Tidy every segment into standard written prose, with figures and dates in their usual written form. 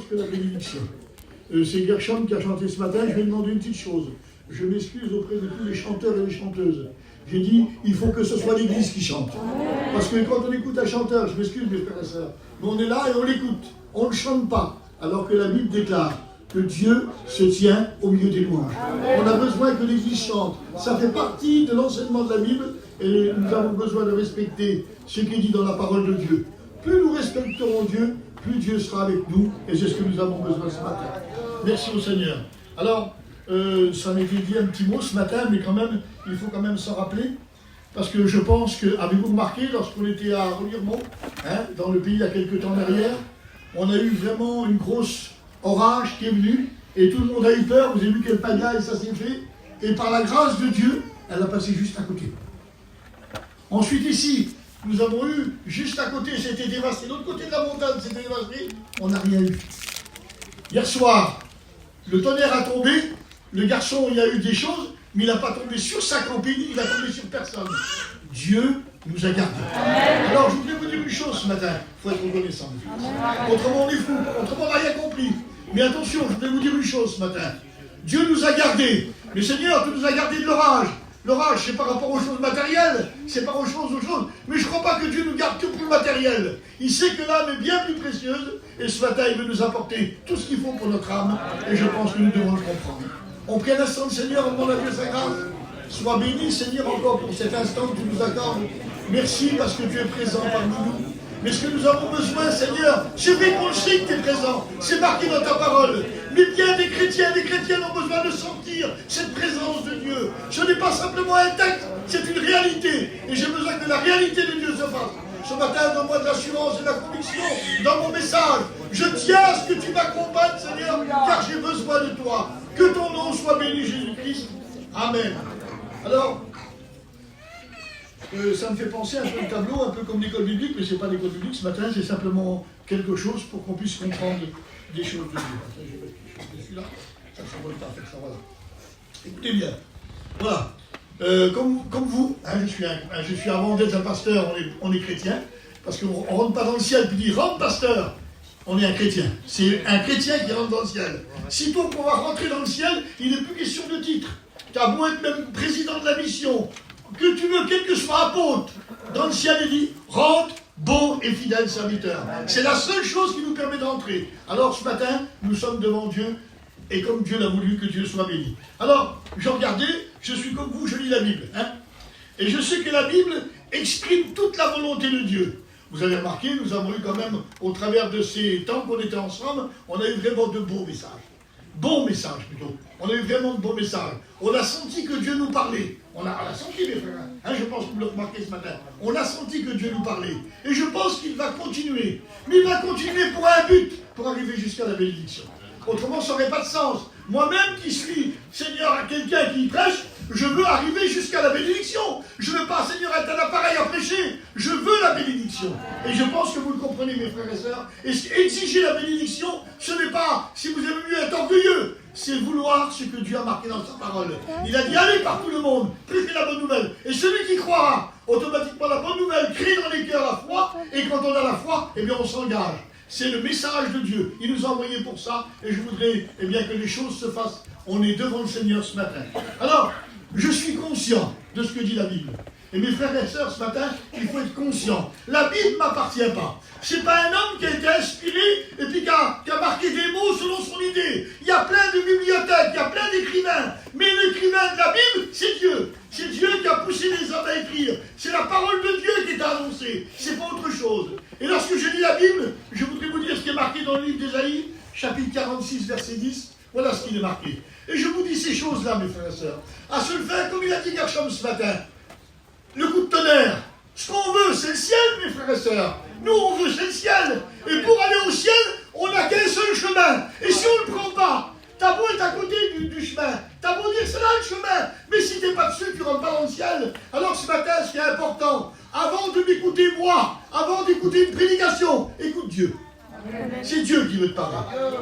chose que la bénédiction. C'est Gershom qui a chanté ce matin, je vais demander une petite chose. Je m'excuse auprès de tous les chanteurs et les chanteuses. J'ai dit, il faut que ce soit l'Église qui chante. Parce que quand on écoute un chanteur, je m'excuse mes frères et sœurs, mais on est là et on l'écoute. On ne chante pas. Alors que la Bible déclare que Dieu se tient au milieu des louanges. On a besoin que l'Église chante. Ça fait partie de l'enseignement de la Bible et nous avons besoin de respecter ce qui est dit dans la parole de Dieu. Plus nous respecterons Dieu, plus Dieu sera avec nous et c'est ce que nous avons besoin ce matin. Merci au Seigneur. Alors, ça m'était dit un petit mot ce matin, mais quand même, il faut quand même s'en rappeler. Parce que je pense que, avez-vous remarqué, lorsqu'on était à Remiremont, dans le pays il y a quelques temps derrière, on a eu vraiment une grosse orage qui est venue, et tout le monde a eu peur, vous avez vu quelle pagaille ça s'est fait, et par la grâce de Dieu, elle a passé juste à côté. Ensuite ici, nous avons eu, juste à côté, c'était dévasté, l'autre côté de la montagne, c'était dévasté, on n'a rien eu. Hier soir, le tonnerre a tombé, le garçon, il a eu des choses, mais il n'a pas tombé sur sa camping, il a tombé sur personne. Dieu nous a gardés. Alors, je voudrais vous dire une chose ce matin, il faut être reconnaissant. Autrement, on est fou, autrement, on n'a rien compris. Mais attention, je voudrais vous dire une chose ce matin. Dieu nous a gardés. Le Seigneur, tu nous as gardés de l'orage. L'orage, c'est par rapport aux choses matérielles, c'est par aux choses. Mais je ne crois pas que Dieu nous garde que pour le matériel. Il sait que l'âme est bien plus précieuse, et ce matin, il veut nous apporter tout ce qu'il faut pour notre âme, et je pense que nous devons le comprendre. On prie un instant, Seigneur, on demande à Dieu sa grâce. Sois béni, Seigneur, encore pour cet instant que tu nous accordes. Merci parce que tu es présent parmi nous. Mais ce que nous avons besoin, Seigneur, c'est vrai qu'on le sait que tu es présent. C'est marqué dans ta parole. Mais bien des chrétiens ont besoin de sentir cette présence de Dieu. Ce n'est pas simplement un texte, c'est une réalité. Et j'ai besoin que la réalité de Dieu se fasse. Ce matin, donne-moi de l'assurance et de la conviction dans mon message. Je tiens à ce que tu m'accompagnes, Seigneur, car j'ai besoin de toi. Que ton nom soit béni, Jésus-Christ. Amen. Alors, ça me fait penser un peu au tableau, un peu comme l'école biblique, mais ce n'est pas l'école biblique ce matin, c'est simplement quelque chose pour qu'on puisse comprendre des choses de Dieu. Je suis là, ça ne s'envole pas, ça, voilà. Écoutez bien, voilà. Comme vous, je suis avant d'être un pasteur, on est chrétien, parce qu'on ne rentre pas dans le ciel puis dit rentre pasteur, on est un chrétien. C'est un chrétien qui rentre dans le ciel. Sitôt qu'on va rentrer dans le ciel, il n'est plus question de titre. Tu as beau être même président de la mission, que tu veux, quel que soit apôtre, dans le ciel il dit rentre, bon et fidèle serviteur. C'est la seule chose qui nous permet d'entrer. Alors ce matin, nous sommes devant Dieu. Et comme Dieu l'a voulu, que Dieu soit béni. Alors, je regardais, je suis comme vous, je lis la Bible. Et je sais que la Bible exprime toute la volonté de Dieu. Vous avez remarqué, nous avons eu quand même, au travers de ces temps qu'on était ensemble, on a eu vraiment de beaux messages. Bons messages plutôt. On a eu vraiment de beaux messages. On a senti que Dieu nous parlait. On a senti, mes frères. Je pense que vous l'avez remarqué ce matin. On a senti que Dieu nous parlait. Et je pense qu'il va continuer. Mais il va continuer pour un but, pour arriver jusqu'à la bénédiction. Autrement, ça n'aurait pas de sens. Moi-même qui suis, Seigneur, à quelqu'un qui prêche, je veux arriver jusqu'à la bénédiction. Je ne veux pas, Seigneur, être un appareil à prêcher. Je veux la bénédiction. Et je pense que vous le comprenez, mes frères et sœurs. Et exiger la bénédiction, ce n'est pas, si vous aimez mieux, être orgueilleux. C'est vouloir ce que Dieu a marqué dans sa parole. Il a dit, allez par tout le monde, prêchez la bonne nouvelle. Et celui qui croira, automatiquement la bonne nouvelle crée dans les cœurs la foi. Et quand on a la foi, eh bien on s'engage. C'est le message de Dieu. Il nous a envoyés pour ça. Et je voudrais que les choses se fassent. On est devant le Seigneur ce matin. Alors, je suis conscient de ce que dit la Bible. Et mes frères et sœurs, ce matin, il faut être conscient. La Bible ne m'appartient pas. Ce n'est pas un homme qui a été inspiré et puis qui a marqué des mots selon son idée. Il y a plein de bibliothèques, il y a plein d'écrivains. Mais l'écrivain de la Bible, c'est Dieu. C'est Dieu qui a poussé les hommes à écrire. C'est la parole de Dieu qui est annoncée. C'est pas autre chose. Et lorsque je lis la Bible, je voudrais vous dire ce qui est marqué dans le livre d'Ésaïe, chapitre 46, verset 10. Voilà ce qui est marqué. Et je vous dis ces choses-là, mes frères et sœurs. À ce fait, comme il a dit Gershom ce matin, le coup de tonnerre, ce qu'on veut, c'est le ciel, mes frères et sœurs. Nous, on veut, c'est le ciel. Et pour aller au ciel, on n'a qu'un seul chemin. Et si on ne le prend pas, t'as beau être à côté du chemin, t'as beau dire c'est là le chemin, mais si t'es pas dessus, tu ne rentres pas dans le ciel. Alors ce matin, ce qui est important, avant de m'écouter moi, avant d'écouter une prédication, écoute Dieu. C'est Dieu qui veut te parler.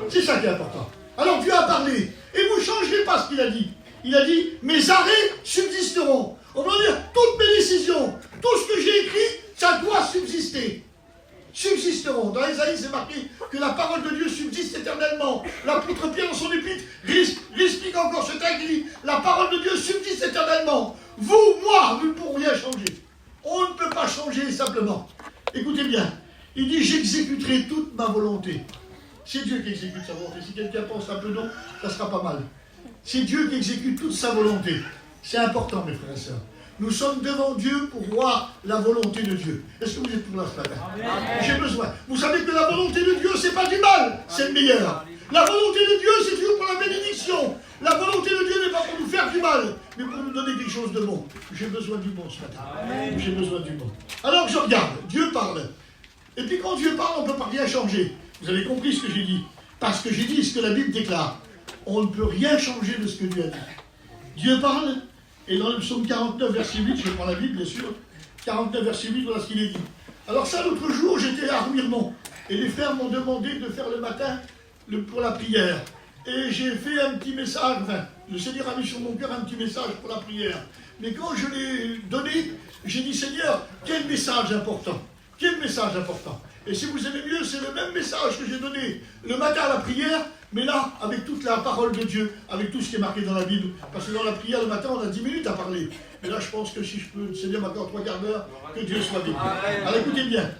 C'est ça qui est important. Alors Dieu a parlé. Et vous ne changerez pas ce qu'il a dit. Il a dit, mes arrêts subsisteront. On va dire, toutes mes décisions, tout ce que j'ai écrit, ça doit subsister. Subsisteront. Dans Ésaïe, c'est marqué que la parole de Dieu subsiste éternellement. L'apôtre Pierre dans son épître explique encore ce texte, il dit, la parole de Dieu subsiste éternellement. Vous, moi, nous ne pourrons rien changer. On ne peut pas changer simplement. Écoutez bien, il dit, j'exécuterai toute ma volonté. C'est Dieu qui exécute sa volonté. Si quelqu'un pense un peu non, ça sera pas mal. C'est Dieu qui exécute toute sa volonté. C'est important, mes frères et sœurs. Nous sommes devant Dieu pour voir la volonté de Dieu. Est-ce que vous êtes pour là ce matin? J'ai besoin. Vous savez que la volonté de Dieu, c'est pas du mal, c'est le meilleur. La volonté de Dieu, c'est toujours pour la bénédiction. La volonté de Dieu n'est pas pour nous faire du mal, mais pour nous donner quelque chose de bon. J'ai besoin du bon ce matin. J'ai besoin du bon. Alors je regarde, Dieu parle. Et puis quand Dieu parle, on ne peut pas rien changer. Vous avez compris ce que j'ai dit? Parce que j'ai dit ce que la Bible déclare. On ne peut rien changer de ce que Dieu a dit. Dieu parle, et dans le psaume 49, verset 8, je prends la Bible, bien sûr, 49, verset 8, voilà ce qu'il est dit. Alors ça, l'autre jour, j'étais à Remiremont, et les frères m'ont demandé de faire le matin pour la prière. Et j'ai fait un petit message, enfin, le Seigneur a mis sur mon cœur un petit message pour la prière. Mais quand je l'ai donné, j'ai dit, Seigneur, quel message important! Quel message important! Et si vous aimez mieux, c'est le même message que j'ai donné le matin à la prière, mais là, avec toute la parole de Dieu, avec tout ce qui est marqué dans la Bible. Parce que dans la prière, le matin, on a 10 minutes à parler. Mais là, je pense que si je peux, le Seigneur m'accorde 3 quarts d'heure, que Dieu soit béni. Alors écoutez bien.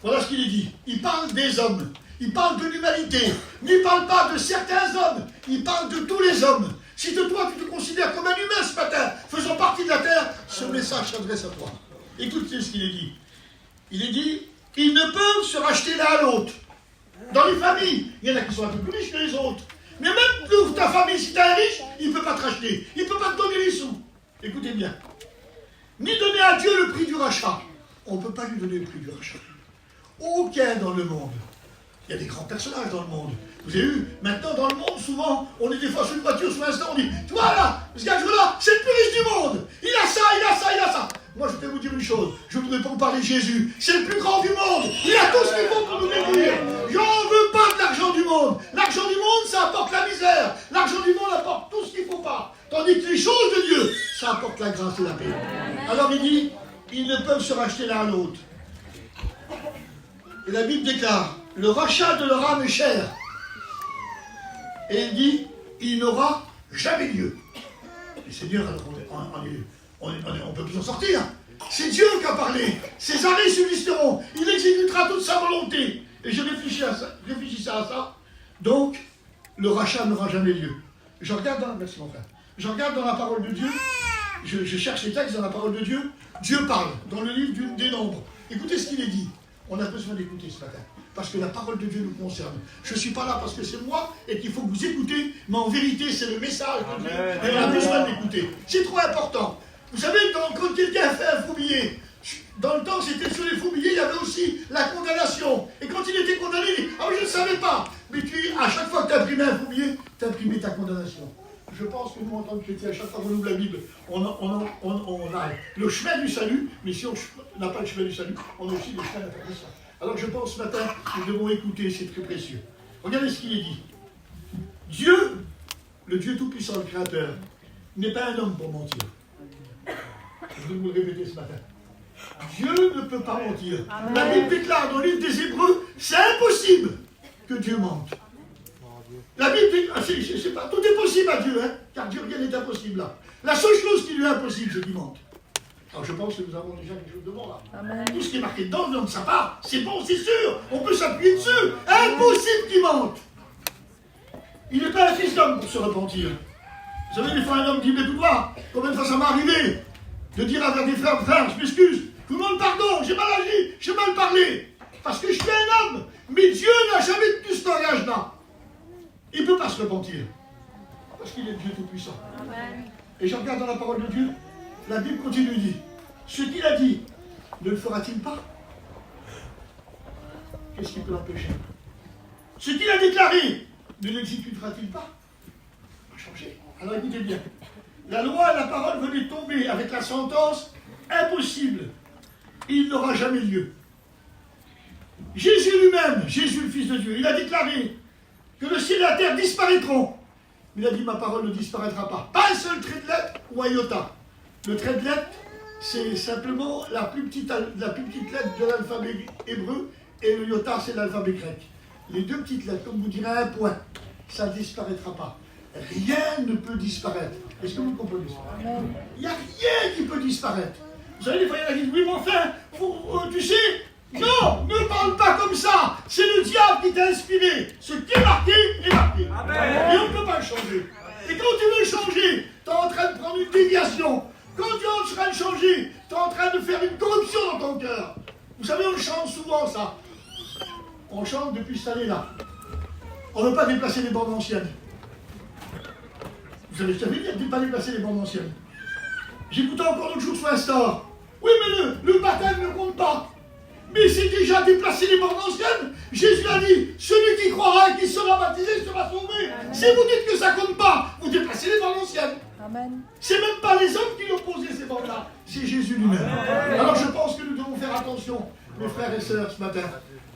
Voilà ce qu'il est dit. Il parle des hommes. Il parle de l'humanité. Mais il ne parle pas de certains hommes. Il parle de tous les hommes. Si de toi, tu te considères comme un humain ce matin, faisant partie de la terre, ce message s'adresse à toi. Écoutez ce qu'il est dit. Il est dit, ils ne peuvent se racheter l'un à l'autre. Dans les familles, il y en a qui sont un peu plus riches que les autres. Mais même pour ta famille, si tu es un riche, il ne peut pas te racheter. Il ne peut pas te donner les sous. Écoutez bien. Ni donner à Dieu le prix du rachat. On ne peut pas lui donner le prix du rachat. Aucun dans le monde. Il y a des grands personnages dans le monde. Vous avez vu, maintenant dans le monde, souvent, on est des fois sur une voiture, sur l'instant, on dit, tu vois là, ce gars-là, c'est le plus riche du monde. Il a ça, il a ça, il a ça. Moi, je vais vous dire une chose. Je ne voudrais pas vous parler de Jésus. C'est le plus grand du monde. Il a tout ce qu'il faut pour nous débrouiller. J'en veux pas de l'argent du monde. L'argent du monde, ça apporte la misère. L'argent du monde apporte tout ce qu'il ne faut pas. Tandis que les choses de Dieu, ça apporte la grâce et la paix. Alors il dit, ils ne peuvent se racheter l'un à l'autre. Et la Bible déclare, le rachat de leur âme est cher. Et il dit, il n'aura jamais lieu. Et Seigneur, alors on ne peut plus en sortir. C'est Dieu qui a parlé. Ses arrêts subsisteront. Il exécutera toute sa volonté. Et je réfléchissais à ça. Donc, le rachat n'aura jamais lieu. Je regarde dans, merci mon frère. Je regarde dans la parole de Dieu. Je cherche les textes dans la parole de Dieu. Dieu parle dans le livre des Nombres. Écoutez ce qu'il est dit. On a besoin d'écouter ce matin. Parce que la parole de Dieu nous concerne. Je ne suis pas là parce que c'est moi et qu'il faut que vous écoutez, mais en vérité, c'est le message de Dieu. Et on a besoin d'écouter. C'est trop important. Vous savez, quand quelqu'un fait un faux billet, dans le temps, c'était sur les faux billets, il y avait aussi la condamnation. Et quand il était condamné, il dit, ah oui, je ne savais pas. Mais à chaque fois que tu imprimais un faux billet, tu imprimais ta condamnation. Je pense que nous, en tant que chrétiens, à chaque fois qu'on ouvre la Bible, on a le chemin du salut, mais si on n'a pas le chemin du salut, on a aussi le chemin de la perdition. Alors je pense ce matin que nous devons écouter, c'est très précieux. Regardez ce qu'il est dit. Dieu, le Dieu Tout-Puissant, le Créateur, n'est pas un homme pour mentir. Je vais vous le répéter ce matin. Dieu ne peut pas mentir. Amen. La Bible déclare dans le livre des Hébreux, c'est impossible que Dieu mente. La Bible dit, je sais pas, tout est possible à Dieu, hein, car Dieu, rien n'est impossible là. La seule chose qui lui est impossible, c'est qu'il mente. Alors je pense que nous avons déjà quelque chose de bon là. Amen. Tout ce qui est marqué dans de sa part, c'est bon, c'est sûr. On peut s'appuyer dessus. Impossible qu'il mente. Il n'est pas un fils d'homme pour se repentir. Vous savez, des fois un homme dit, mais tout droit, combien de fois ça m'est arrivé de dire à des frères, je m'excuse, tout le monde pardon, j'ai mal agi, j'ai mal parlé. Parce que je suis un homme. Mais Dieu n'a jamais tenu ce langage-là. Il ne peut pas se repentir. Parce qu'il est Dieu Tout-Puissant. Amen. Et je regarde dans la parole de Dieu, la Bible continue, dit, ce qu'il a dit, ne le fera-t-il pas? Qu'est-ce qui peut l'empêcher? Ce qu'il a déclaré, ne l'exécutera-t-il pas? On va changer. Alors écoutez bien. La loi et la parole venaient tomber avec la sentence, impossible. Il n'aura jamais lieu. Jésus lui-même, Jésus le Fils de Dieu, il a déclaré que le ciel et la terre disparaîtront. Il a dit, ma parole ne disparaîtra pas. Pas un seul trait de lettre ou un iota. Le trait de lettre, c'est simplement la plus petite lettre de l'alphabet hébreu, et le iota, c'est l'alphabet grec. Les deux petites lettres, comme vous direz, un point. ça ne disparaîtra pas. Rien ne peut disparaître. Est-ce que vous comprenez ça? Il n'y a rien qui peut disparaître. Vous savez, des fois, il y en a qui disent, oui, mais enfin, tu sais, non, ne parle pas comme ça. C'est le diable qui t'a inspiré. Ce qui est marqué, est marqué. Amen. Et on ne peut pas le changer. Et quand tu veux changer, tu es en train de prendre une déviation. Quand tu es en train de changer, tu es en train de faire une corruption dans ton cœur. Vous savez, on chante souvent ça. On chante depuis cette année-là. On ne veut pas déplacer les bandes anciennes. Vous savez ce que ça veut dire, ne pas déplacer les bandes anciennes. J'écoutais encore l'autre jour sur Insta. Oui, mais le baptême ne compte pas. Mais c'est déjà déplacer les bandes anciennes. Jésus a dit, celui qui croira et qui sera baptisé sera sauvé. Amen. Si vous dites que ça ne compte pas, vous déplacez les bandes anciennes. Amen. C'est même pas les hommes qui l'ont posé ces bandes-là, c'est Jésus lui-même. Alors je pense que nous devons faire attention, mes frères et sœurs, ce matin.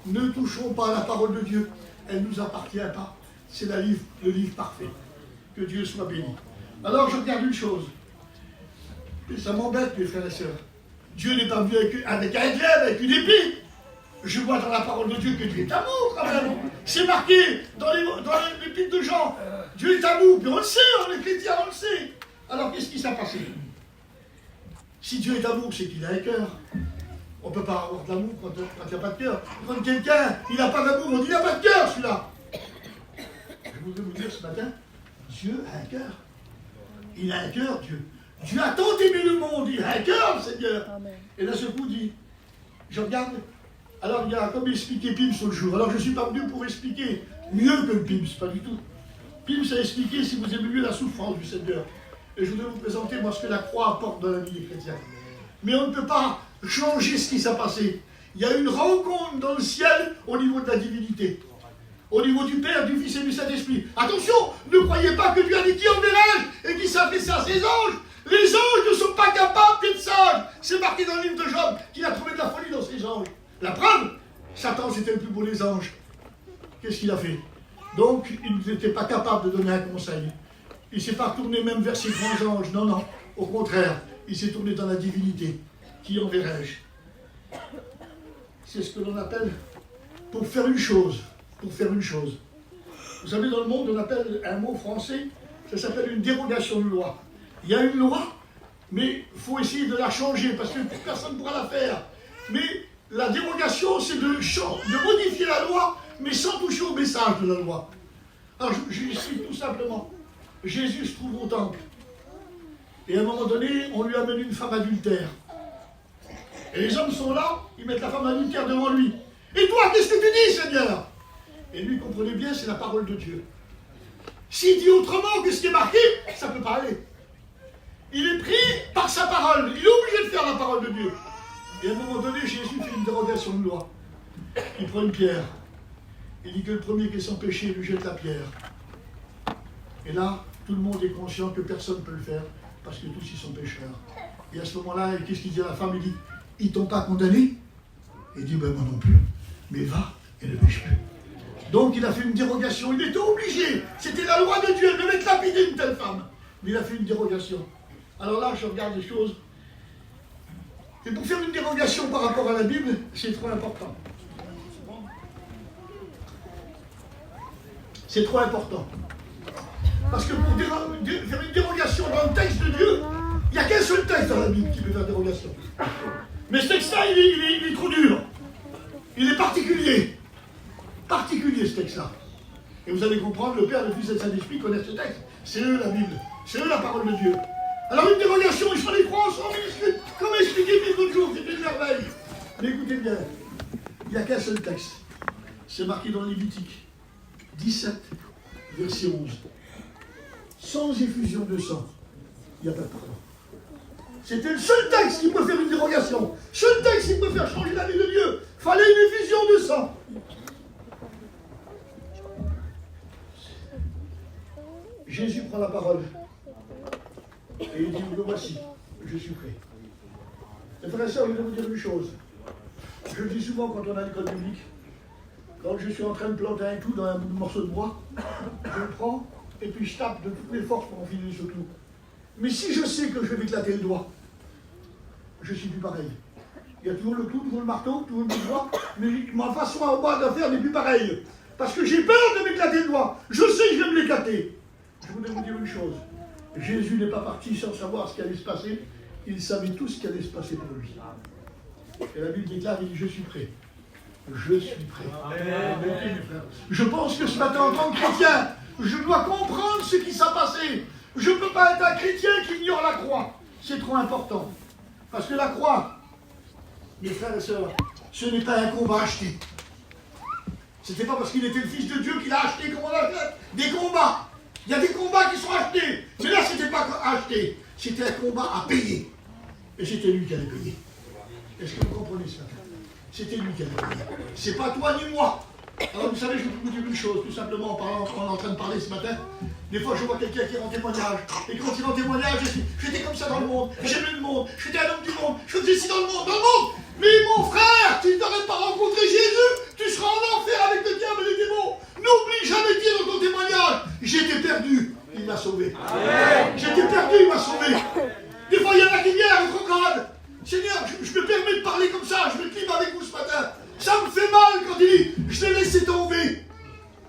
Ne touchons pas à la parole de Dieu. Elle ne nous appartient pas. C'est le livre parfait. Que Dieu soit béni. Alors je regarde une chose. Et ça m'embête, mes frères et sœurs. Dieu n'est pas venu avec un glaive, avec une épée. Je vois dans la parole de Dieu que Dieu est amour, quand même. C'est marqué dans l'épître de Jean. Dieu est amour, puis on le sait, on est chrétiens, on le sait. Alors qu'est-ce qui s'est passé? Si Dieu est amour, c'est qu'il a un cœur. On ne peut pas avoir de l'amour quand il n'y a pas de cœur. Quand quelqu'un, il n'a pas d'amour, on dit il n'a pas de cœur, celui-là. Je voudrais vous dire ce matin, Dieu a un cœur. Il a un cœur, Dieu. Dieu a tant aimé le monde, il a un cœur, Seigneur. Amen. Et là, ce coup dit, je regarde, alors il y a comme expliqué Pims l'autre jour. Alors je ne suis pas venu pour expliquer mieux que le Pims, pas du tout. Pims a expliqué, si vous aimez mieux, la souffrance du Seigneur. Et je voudrais vous présenter, moi, ce que la croix apporte dans la vie des chrétiens. Mais on ne peut pas changer ce qui s'est passé. Il y a une rencontre dans le ciel au niveau de la divinité. Au niveau du Père, du Fils et du Saint-Esprit. Attention, ne croyez pas que Dieu a dit qui enverrai-je et qui s'adresse à ses anges. Les anges ne sont pas capables d'être sages. C'est marqué dans le livre de Job qu'il a trouvé de la folie dans ses anges. La preuve, Satan c'était le plus beau des anges. Qu'est-ce qu'il a fait? Donc, il n'était pas capable de donner un conseil. Il ne s'est pas tourné même vers ses grands anges. Non, non. Au contraire, il s'est tourné dans la divinité. Qui enverrai-je? C'est ce que l'on appelle pour faire une chose. Pour faire une chose. Vous savez, dans le monde, on appelle un mot français, ça s'appelle une dérogation de loi. Il y a une loi, mais il faut essayer de la changer, parce que personne ne pourra la faire. Mais la dérogation, c'est de modifier la loi, mais sans toucher au message de la loi. Alors, j'explique tout simplement. Jésus se trouve au temple. Et à un moment donné, on lui amène une femme adultère. Et les hommes sont là, ils mettent la femme adultère devant lui. Et toi, qu'est-ce que tu dis, Seigneur? Et lui, comprenez bien, c'est la parole de Dieu. S'il dit autrement que ce qui est marqué, ça ne peut pas aller. Il est pris par sa parole. Il est obligé de faire la parole de Dieu. Et à un moment donné, Jésus fait une dérogation de loi. Il prend une pierre. Il dit que le premier qui est sans péché lui jette la pierre. Et là, tout le monde est conscient que personne ne peut le faire, parce que tous ils sont pécheurs. Et à ce moment-là, qu'est-ce qu'il dit à la femme? Il dit, ils t'ont pas condamné? Il dit, ben moi non plus. Mais va et ne pêche plus. Donc il a fait une dérogation. Il était obligé. C'était la loi de Dieu. Il devait être lapidé une telle femme. Mais il a fait une dérogation. Alors là, je regarde les choses. Et pour faire une dérogation par rapport à la Bible, c'est trop important. C'est trop important. Parce que pour faire une dérogation dans le texte de Dieu, il n'y a qu'un seul texte dans la Bible qui peut faire dérogation. Mais ce texte-là, il est trop dur. Il est particulier. Particulier, ce texte-là. Et vous allez comprendre, le Père, le Fils et le Saint-Esprit connaissent ce texte. C'est eux la Bible. C'est eux la parole de Dieu. Alors une dérogation, il faut les croire ensemble. Comme expliqué l'autre jour, c'est une merveille. Mais écoutez bien, il n'y a qu'un seul texte. C'est marqué dans Lévitique 17, verset 11. Sans effusion de sang, il n'y a pas de pardon. C'était le seul texte qui peut faire une dérogation. Seul texte qui peut faire changer la vie de Dieu. Fallait une effusion de sang. Jésus prend la parole. Et il dit, me voici, je suis prêt. Mes frères et sœurs, je vais vous dire une chose. Je le dis souvent quand on a l'école biblique. Quand je suis en train de planter un clou dans un morceau de bois, je le prends et puis je tape de toutes mes forces pour enfiler ce clou. Mais si je sais que je vais m'éclater le doigt, je ne suis plus pareil. Il y a toujours le clou, toujours le marteau, toujours le doigt, mais ma façon à moi de faire n'est plus pareille. Parce que j'ai peur de m'éclater le doigt. Je sais que je vais me l'éclater. Je voudrais vous dire une chose. Jésus n'est pas parti sans savoir ce qui allait se passer. Il savait tout ce qui allait se passer pour lui. Et la Bible déclare, il dit, je suis prêt. Je suis prêt. Amen. Je pense que ce matin, en tant que chrétien, je dois comprendre ce qui s'est passé. Je ne peux pas être un chrétien qui ignore la croix. C'est trop important. Parce que la croix, mes frères et sœurs, ce n'est pas un combat acheté. Ce n'était pas parce qu'il était le Fils de Dieu qu'il a acheté comme on l'a fait. Des combats. Il y a des combats qui sont achetés. Mais là, ce n'était pas acheté. C'était un combat à payer. Et c'était lui qui allait payer. Est-ce que vous comprenez ce matin? C'était lui qui allait payer. C'est pas toi ni moi. Alors vous savez, je vais vous dire une chose, tout simplement en parlant, on est en train de parler ce matin. Des fois, je vois quelqu'un qui rend témoignage. Et quand il rend témoignage, j'étais comme ça dans le monde, j'aimais le monde, j'étais un homme du monde, je faisais ci dans le monde, Mais mon frère, tu n'aurais pas rencontré Jésus, tu seras en enfer avec le diable et les démons. N'oublie jamais de dire dans ton témoignage, j'étais perdu, il m'a sauvé. J'étais perdu, il m'a sauvé. Des fois, il y en a qui viennent rétrograde. Seigneur, je me permets de parler comme ça, je me clime avec vous ce matin. Ça me fait mal quand il dit, je l'ai laissé tomber.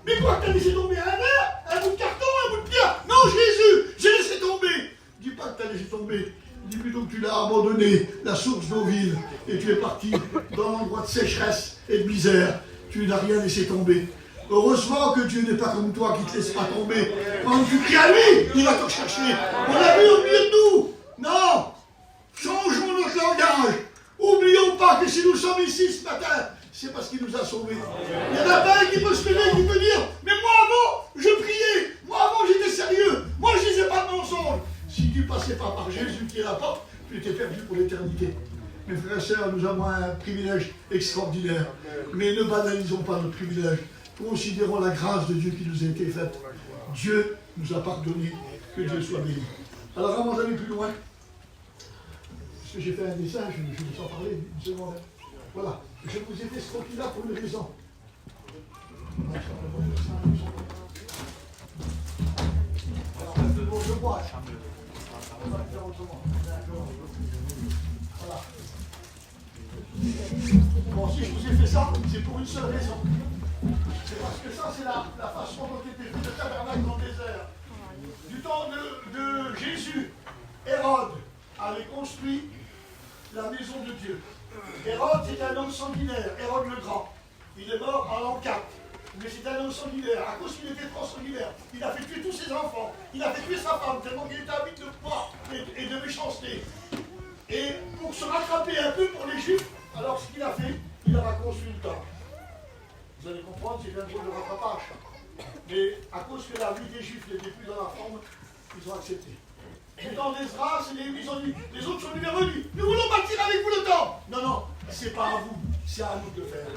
Mais quoi, t'as laissé tomber un verre, un bout de carton, un bout de pierre? Non, Jésus, j'ai laissé tomber. Dis pas que t'as laissé tomber. Dis plutôt que tu l'as abandonné, la source d'eau vive, et tu es parti dans l'endroit de sécheresse et de misère. Tu n'as rien laissé tomber. Heureusement que Dieu n'est pas comme toi qui ne te laisse pas tomber. Quand tu cries à lui, il va te chercher. On l'a vu au milieu de nous. Non, changeons notre langage. Oublions pas que si nous sommes ici ce matin, c'est parce qu'il nous a sauvés. Il y en a pas un qui peut se lever, qui peut dire, mais moi avant, je priais, moi avant j'étais sérieux, moi je disais pas de mensonges. Si tu passais pas par Jésus qui est la porte, tu étais perdu pour l'éternité. Mes frères et sœurs, nous avons un privilège extraordinaire, mais ne banalisons pas notre privilège. Considérons la grâce de Dieu qui nous a été faite. Dieu nous a pardonné, que Dieu soit béni. Alors avant d'aller plus loin, parce que j'ai fait un dessin, je vais vous en parler une seconde. Voilà, je vous ai fait ce croquis-là pour une raison. Alors, bon, je vois. On va le faire autrement. Voilà. Bon, si je vous ai fait ça, c'est pour une seule raison. C'est parce que ça, c'est la façon dont était fait le tabernacle dans le désert. Du temps de Jésus, Hérode avait construit la maison de Dieu. Hérode, c'était un homme sanguinaire, Hérode le Grand. Il est mort en l'an 4. Mais c'était un homme sanguinaire. À cause qu'il était trop sanguinaire, il a fait tuer tous ses enfants. Il a fait tuer sa femme, tellement qu'il était habité de poids et de méchanceté. Et pour se rattraper un peu pour les Juifs, alors ce qu'il a fait, il leur a construit le temple. Vous allez comprendre, c'est un drôle de rattrapage. Mais à cause que la vie des Juifs n'était plus dans la forme, ils ont accepté. Et dans l'Ezra, ils ont dit, les autres sont venus vers eux, nous voulons bâtir avec vous le temple. Non, non, c'est pas à vous, c'est à nous de le faire.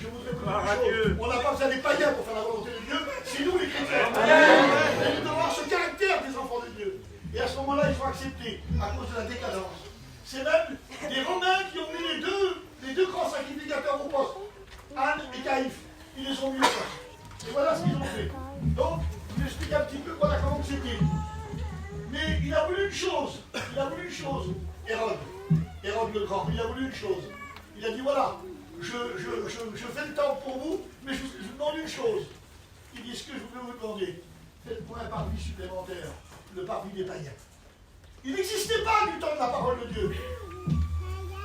Je voudrais vous dire une chose, on n'a pas besoin des païens pour faire la volonté de Dieu, c'est nous les chrétiens. Et nous devons avoir ce caractère des enfants de Dieu. Et à ce moment-là, ils ont accepté, à cause de la décadence. C'est même des Romains qui ont mis les deux grands sacrificateurs au poste, Anne et Caïphe. Ils les ont mis au poste. Et voilà ce qu'ils ont fait. Donc, je vous explique un petit peu voilà comment c'était. Mais il a voulu une chose, Hérode le Grand, il a voulu une chose. Il a dit voilà, je fais le temple pour vous, mais je vous demande une chose. Il dit ce que je voulais vous demander, faites-moi un parvis supplémentaire, le parvis des païens. Il n'existait pas du temps de la parole de Dieu.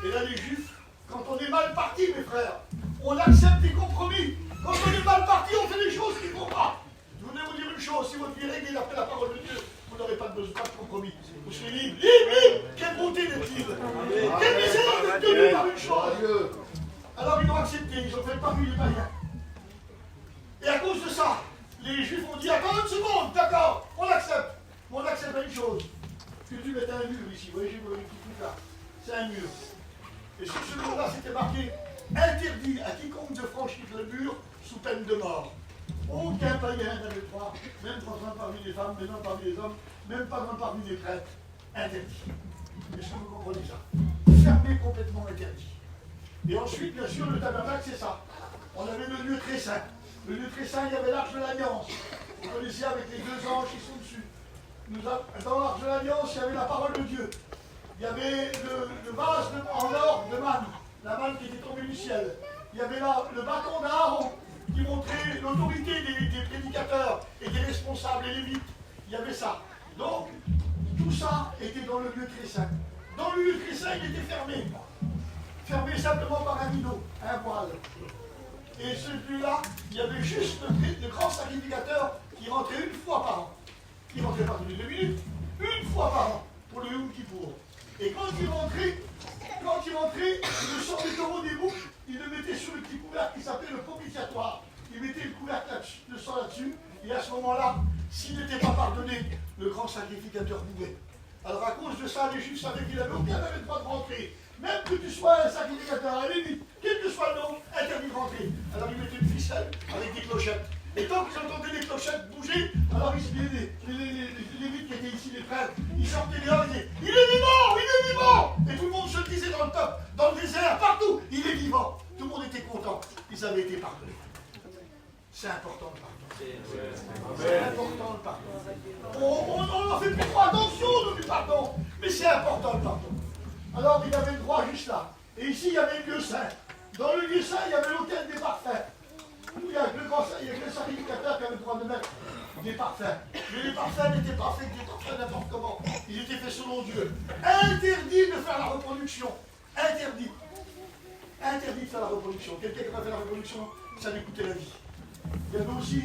Et là les Juifs, quand on est mal parti mes frères, on accepte des compromis. Quand on est mal parti, on fait des choses qui ne vont pas. Je voulais vous dire une chose, si votre vie est réglée après la parole de Dieu, vous n'aurez pas besoin de compromis. Vous serez libre. Libre. Quelle beauté d'être libre. Quelle misère d'être tenu par une chose. Alors ils ont accepté, ils ont fait parmi les païens. Et à cause de ça, les Juifs ont dit, attends une seconde, d'accord, on accepte. Mais on accepte une chose. Que tu mettes un mur ici. Vous voyez, j'ai vu un petit truc là. C'est un mur. Et sur ce mur-là, c'était marqué, interdit à quiconque de franchir le mur sous peine de mort. Aucun païen n'avait le droit, même pas parmi les femmes, même pas parmi les hommes, même pas parmi les prêtres, interdit. Est-ce que vous comprenez ça? Fermé, complètement interdit. Et ensuite, bien sûr, le tabernacle, c'est ça. On avait le lieu très saint. Le lieu très saint, il y avait l'arche de l'Alliance. Vous connaissez avec les deux anges qui sont dessus. Dans l'arche de l'Alliance, il y avait la parole de Dieu. Il y avait le vase en or de manne, la manne qui était tombée du ciel. Il y avait là le bâton d'Aaron. qui montrait l'autorité des prédicateurs et des responsables et lévites. Il y avait ça. Donc, tout ça était dans le lieu très saint. Dans le lieu très saint, il était fermé. Fermé simplement par un rideau, un voile. Et celui-là, il y avait juste le grand sacrificateur qui rentrait une fois par an. Il rentrait pas tous les 2 minutes, une fois par an, pour le Yom Kippour. Et quand il rentrait, il le sortait le taureau des bouches, il le mettait sur le petit couvercle qui s'appelait le propitiatoire. Il mettait le couvercle là-dessus, le sang là-dessus, et à ce moment-là, s'il n'était pas pardonné, le grand sacrificateur mourrait. Alors à cause de ça, les Juifs savaient qu'il n'avait aucun droit de rentrer. Même que tu sois un sacrificateur à lévite, quel que soit le nom, interdit de rentrer. Alors ils mettaient une ficelle avec des clochettes. Et tant qu'ils entendaient les clochettes bouger, alors les lévites qui étaient ici, les frères, ils sortaient dehors, ils disaient « Il est vivant, il est vivant !» Et tout le monde se le disait dans le peuple, dans le désert, partout, « Il est vivant !» Tout le monde était content, ils avaient été pardonnés. C'est important le pardon. C'est important le pardon. On n'en fait plus trop attention du pardon, mais c'est important le pardon. Alors il avait le droit juste là. Et ici il y avait le lieu saint. Dans le lieu saint, il y avait l'autel des parfaits. Il y a le sacrificateur qui avait le droit de mettre des parfaits. Mais les parfaits n'étaient pas faits des parfaits n'importe comment. Ils étaient faits selon Dieu. Interdit de faire la reproduction. Interdit. Interdit de faire la reproduction. Quelqu'un qui a fait la reproduction, ça lui coûtait la vie. Il y avait aussi,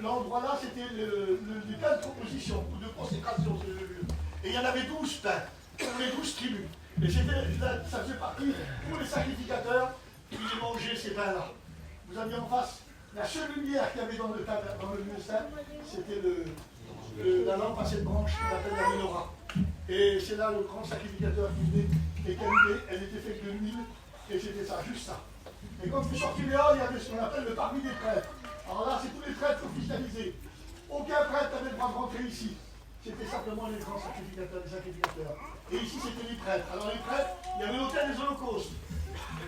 l'endroit là, c'était les pains de proposition ou de consécration, c'est le lieu. Et il y en avait 12 pains, pour les 12 tribus. Et ça faisait partie pour les sacrificateurs qui mangeaient ces pains-là. Vous aviez en face, la seule lumière qu'il y avait dans le lieu saint, c'était la lampe à 7 branches qu'on appelle la menorah. Et c'est là le grand sacrificateur qui venait et qui allumait, elle était faite de l'huile, et c'était ça, juste ça. Et quand vous sortiez dehors, il y avait ce qu'on appelle le parmi des prêtres. Alors là, c'est tous les prêtres officialisés. Aucun prêtre n'avait le droit de rentrer ici. C'était simplement les grands sacrificateurs, les sacrificateurs. Et ici, c'était les prêtres. Alors les prêtres, il y avait l'autel des holocaustes.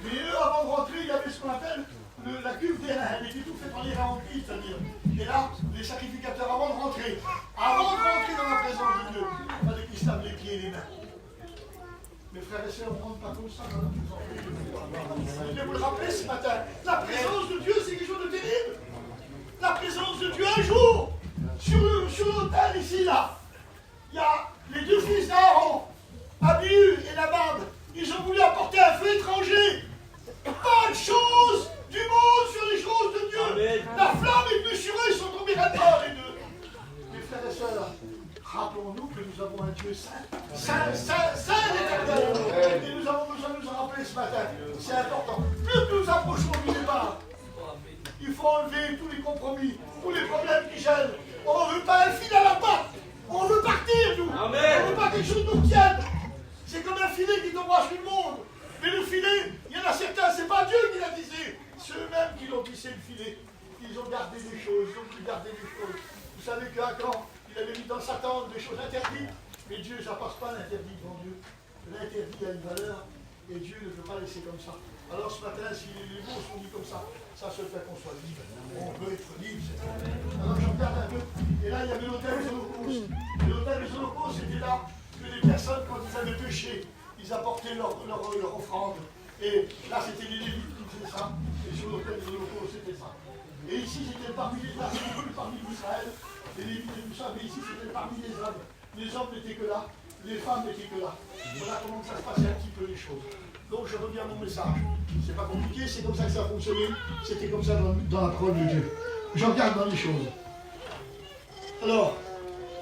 Mais eux, avant de rentrer, il y avait ce qu'on appelle la cuve des reins. Elle était tout fait par les reins en cuivre, c'est-à-dire. Et là, les sacrificateurs, avant de rentrer dans la présence de Dieu, il fallait qu'ils se lavent les pieds et les mains. Mes frères et sœurs, on ne rentre pas comme ça. Je vais vous le rappeler ce matin. La présence de Dieu, c'est quelque chose de terrible. La présence de Dieu, un jour, sur l'autel ici, là, il y a les 2 fils d'Aaron, Abihu et Nadab. Ils ont voulu apporter un feu étranger. Pas de choses du monde sur les choses de Dieu. Amen. La flamme est venue sur eux, ils sont tombés là-dedans, les deux. Mes frères et sœurs, rappelons-nous que nous avons un Dieu saint, l'éternel. Et nous avons besoin de nous en rappeler ce matin. C'est important. Plus que nous approchons du départ, il faut enlever tous les compromis, tous les problèmes qui gênent. On ne veut pas un fil à la patte. On veut partir, nous. Amen. On ne veut pas quelque chose nous tienne. C'est comme un filet qui t'embrasse tout le monde. Mais le filet, il y en a certains, c'est pas Dieu qui l'a tissé. Ceux-mêmes qui l'ont tissé le filet, ils ont gardé des choses, Vous savez qu'Acan, il avait mis dans sa tente des choses interdites. Mais Dieu, ça passe pas l'interdit devant Dieu. L'interdit a une valeur et Dieu ne peut pas laisser comme ça. Alors ce matin, si les mots sont dit comme ça se fait qu'on soit libre. On peut être libre. Alors je regarde un peu. Et là, il y avait l'autel des holocaustes. Et l'autel des holocaustes, c'était là que les personnes, quand ils avaient péché, ils apportaient leur offrande. Et là, c'était les lévites qui faisaient ça. Et sur l'autel des holocaustes, c'était ça. Et ici, c'était parmi les parmi Israël, les lévites et tout ça. Mais ici, c'était parmi les hommes. Les hommes n'étaient que là. Les femmes n'étaient que là. Voilà comment ça se passait un petit peu les choses. Donc je reviens à mon message. C'est pas compliqué, c'est comme ça que ça a fonctionné. C'était comme ça dans la parole de Dieu. Je regarde dans les choses. Alors,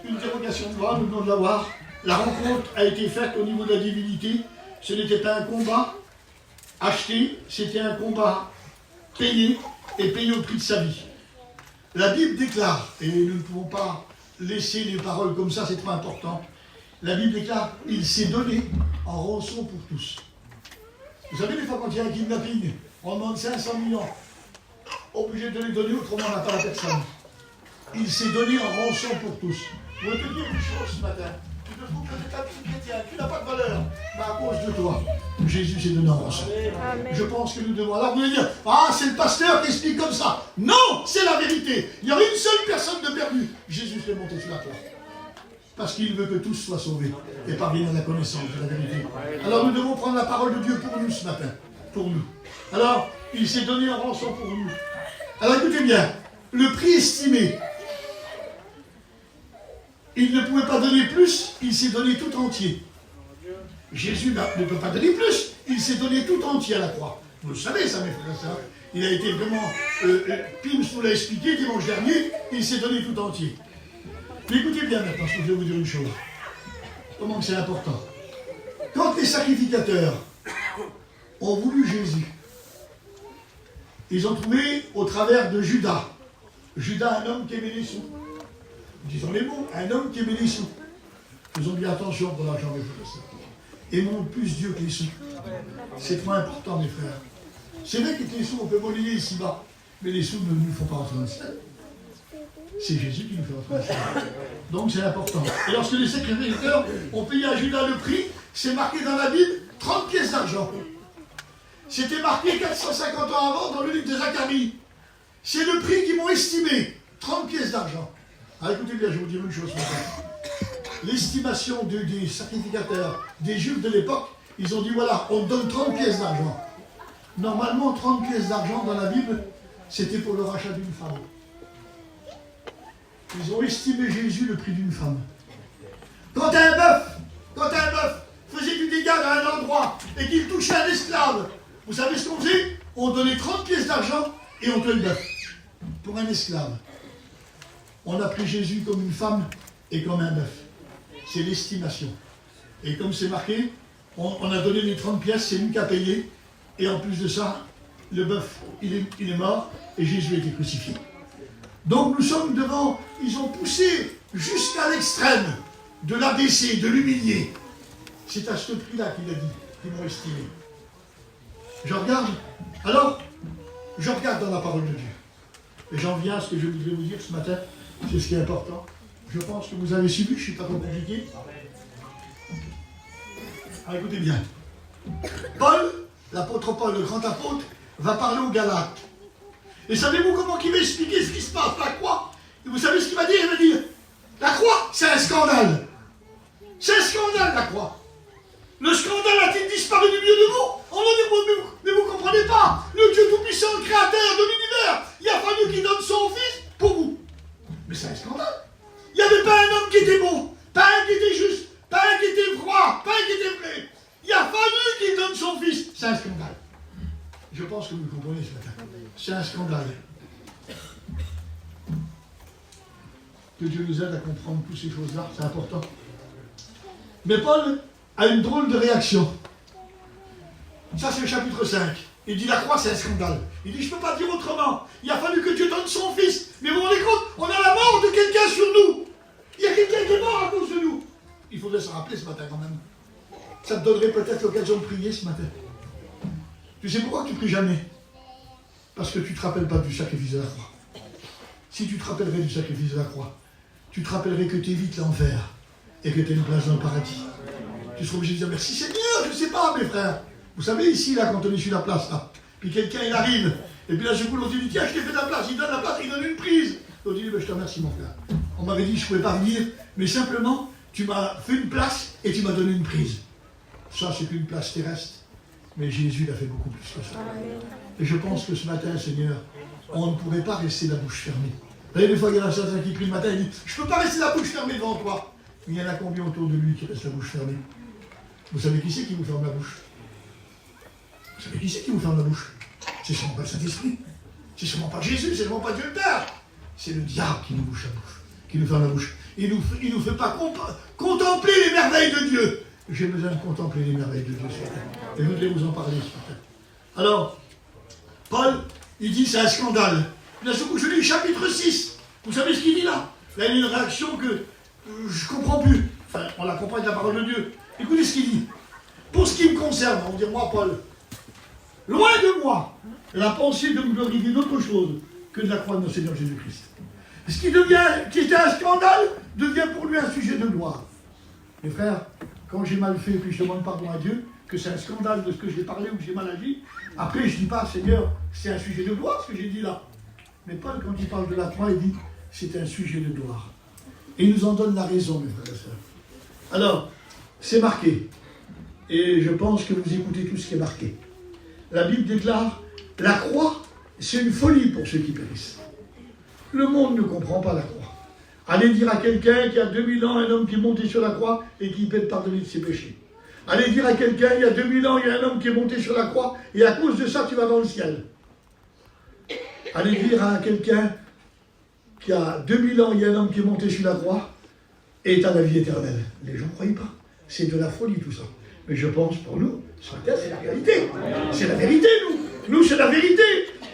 une dérogation de loi, nous venons de l'avoir. La rencontre a été faite au niveau de la divinité. Ce n'était pas un combat acheté, c'était un combat payé et payé au prix de sa vie. La Bible déclare, et nous ne pouvons pas laisser les paroles comme ça, c'est trop important. La Bible déclare, il s'est donné en rançon pour tous. Vous savez, des fois, quand il y a un kidnapping, on demande 500 millions. Obligé de les donner, autrement on n'a pas la personne. Il s'est donné en rançon pour tous. Je vais te dire une chose ce matin. Tu te trouves que tu es un petit chrétien, tu n'as pas de valeur. Mais à cause de toi, Jésus s'est donné en rançon. Amen. Je pense que nous devons. Alors vous allez dire, ah, c'est le pasteur qui explique comme ça. Non, c'est la vérité. Il y aurait une seule personne de perdue. Jésus s'est monté sur la croix. Parce qu'il veut que tous soient sauvés et parviennent à la connaissance de la vérité. Alors nous devons prendre la parole de Dieu pour nous ce matin. Pour nous. Alors, il s'est donné en rançon pour nous. Alors écoutez bien, le prix estimé, il ne pouvait pas donner plus, il s'est donné tout entier. Jésus ne peut pas donner plus, il s'est donné tout entier à la croix. Vous le savez ça, mes frères et sœurs. Il a été vraiment, Pim nous l'a expliqué dimanche dernier, il s'est donné tout entier. Mais écoutez bien maintenant, je vais vous dire une chose. Comment c'est important. Quand les sacrificateurs ont voulu Jésus, ils ont trouvé au travers de Judas. Judas, un homme qui aimait les sous. Disons les mots, un homme qui aimait les sous. Faisons bien attention pour l'argent, mes frères et sœurs. Aimons plus Dieu que les sous. C'est trop important, mes frères. C'est vrai que les sous, on peut monnayer ici-bas, mais les sous ne nous font pas entrer dans le ciel. C'est Jésus qui nous fait entrer dans le ciel. Donc c'est important. Et lorsque les sacrificateurs ont payé à Judas le prix, c'est marqué dans la Bible 30 pièces d'argent. C'était marqué 450 ans avant dans le livre de Zacharie. C'est le prix qu'ils m'ont estimé, 30 pièces d'argent. Alors écoutez bien, je vais vous dire une chose maintenant. L'estimation des sacrificateurs, des Juifs de l'époque, ils ont dit voilà, on donne 30 pièces d'argent. Normalement, 30 pièces d'argent dans la Bible, c'était pour le rachat d'une femme. Ils ont estimé Jésus le prix d'une femme. Quand un bœuf faisait du dégât dans un endroit et qu'il touchait un esclave, vous savez ce qu'on faisait? On donnait 30 pièces d'argent et on tuait le bœuf pour un esclave. On a pris Jésus comme une femme et comme un bœuf. C'est l'estimation. Et comme c'est marqué, on a donné les 30 pièces, c'est lui qui a payé. Et en plus de ça, le bœuf, il est mort et Jésus a été crucifié. Donc nous sommes devant, ils ont poussé jusqu'à l'extrême de l'abaisser, de l'humilier. C'est à ce prix-là qu'il a dit, qu'ils m'ont estimé. Je regarde dans la parole de Dieu. Et j'en viens à ce que je voudrais vous dire ce matin, c'est ce qui est important. Je pense que vous avez suivi, je ne suis pas trop compliqué. Alors écoutez bien. Paul, l'apôtre Paul, le grand apôtre, va parler aux Galates. Et savez-vous comment il va expliquer ce qui se passe, la croix? Et vous savez ce qu'il va dire? Il va dire, la croix, c'est un scandale. C'est un scandale, la croix. Le scandale a-t-il disparu du milieu de vous? Oh non, mais vous ne comprenez pas. Le Dieu Tout-Puissant, le Créateur de l'univers, il a fallu qu'il donne son Fils pour vous. Mais c'est un scandale. Il n'y avait pas un homme qui était bon, pas un qui était juste, pas un qui était froid, pas un qui était vrai. Il a fallu qu'il donne son Fils. C'est un scandale. Je pense que vous le comprenez ce matin. C'est un scandale. Que Dieu nous aide à comprendre toutes ces choses-là, c'est important. Mais Paul a une drôle de réaction. Ça, c'est le chapitre 5. Il dit la croix, c'est un scandale. Il dit, je ne peux pas dire autrement. Il a fallu que Dieu donne son Fils. Mais vous vous rendez compte, on a la mort de quelqu'un sur nous. Il y a quelqu'un qui est mort à cause de nous. Il faudrait se rappeler ce matin quand même. Ça te donnerait peut-être l'occasion de prier ce matin. Tu sais pourquoi tu ne pries jamais? Parce que tu ne te rappelles pas du sacrifice de la croix. Si tu te rappellerais du sacrifice de la croix, tu te rappellerais que tu évites l'enfer et que tu as une place dans le paradis. Tu seras obligé de dire merci Seigneur, je ne sais pas mes frères. Vous savez ici, là, quand on est sur la place, là, puis quelqu'un il arrive, et puis là, je l'autre il dit tiens, je t'ai fait de la place, il donne la place, il donne une prise. L'autre il dit je te remercie mon frère. On m'avait dit je ne pouvais pas venir, mais simplement, tu m'as fait une place et tu m'as donné une prise. Ça, c'est qu'une place terrestre, mais Jésus l'a fait beaucoup plus que ça. Et je pense que ce matin, Seigneur, on ne pourrait pas rester la bouche fermée. Vous voyez, des fois, il y en a certains qui prient le matin et disent je ne peux pas rester la bouche fermée devant toi. Mais il y en a combien autour de lui qui restent la bouche fermée? Vous savez qui c'est qui vous ferme la bouche? Vous savez qui c'est qui vous ferme la bouche? C'est sûrement pas le Saint-Esprit. C'est sûrement pas Jésus, c'est sûrement pas Dieu le Père. C'est le diable qui nous bouche la bouche, qui nous ferme la bouche. Il nous fait pas contempler les merveilles de Dieu. J'ai besoin de contempler les merveilles de Dieu ce matin. Et je voudrais vous en parler ce matin. Alors, Paul, il dit c'est un scandale. D'un seul coup, je lis chapitre 6. Vous savez ce qu'il dit là? Là, il y a une réaction que je ne comprends plus. Enfin, on la comprend avec la parole de Dieu. Écoutez ce qu'il dit. Pour ce qui me concerne, on va dire moi, Paul, loin de moi la pensée de me glorifier d'autre chose que de la croix de notre Seigneur Jésus-Christ. Ce qui était un scandale devient pour lui un sujet de gloire. Mes frères, quand j'ai mal fait et puis je demande pardon à Dieu, que c'est un scandale de ce que j'ai parlé ou que j'ai mal agi, après je ne dis pas, Seigneur, c'est un sujet de gloire ce que j'ai dit là. Mais Paul, quand il parle de la croix, il dit, c'est un sujet de gloire. Et il nous en donne la raison, mes frères et sœurs. Alors, c'est marqué. Et je pense que vous écoutez tout ce qui est marqué. La Bible déclare, la croix C'est une folie pour ceux qui périssent. Le monde ne comprend pas la croix. Allez dire à quelqu'un qui a 2000 ans, un homme qui est monté sur la croix et qui peut être pardonné de ses péchés. Allez dire à quelqu'un, il y a 2000 ans, il y a un homme qui est monté sur la croix et à cause de ça, tu vas dans le ciel. Allez dire à quelqu'un qui a 2000 ans, il y a un homme qui est monté sur la croix et tu as la vie éternelle. Les gens ne croient pas. C'est de la folie tout ça. Mais je pense pour nous, ce matin, c'est la réalité. C'est la vérité, nous. Nous, c'est la vérité.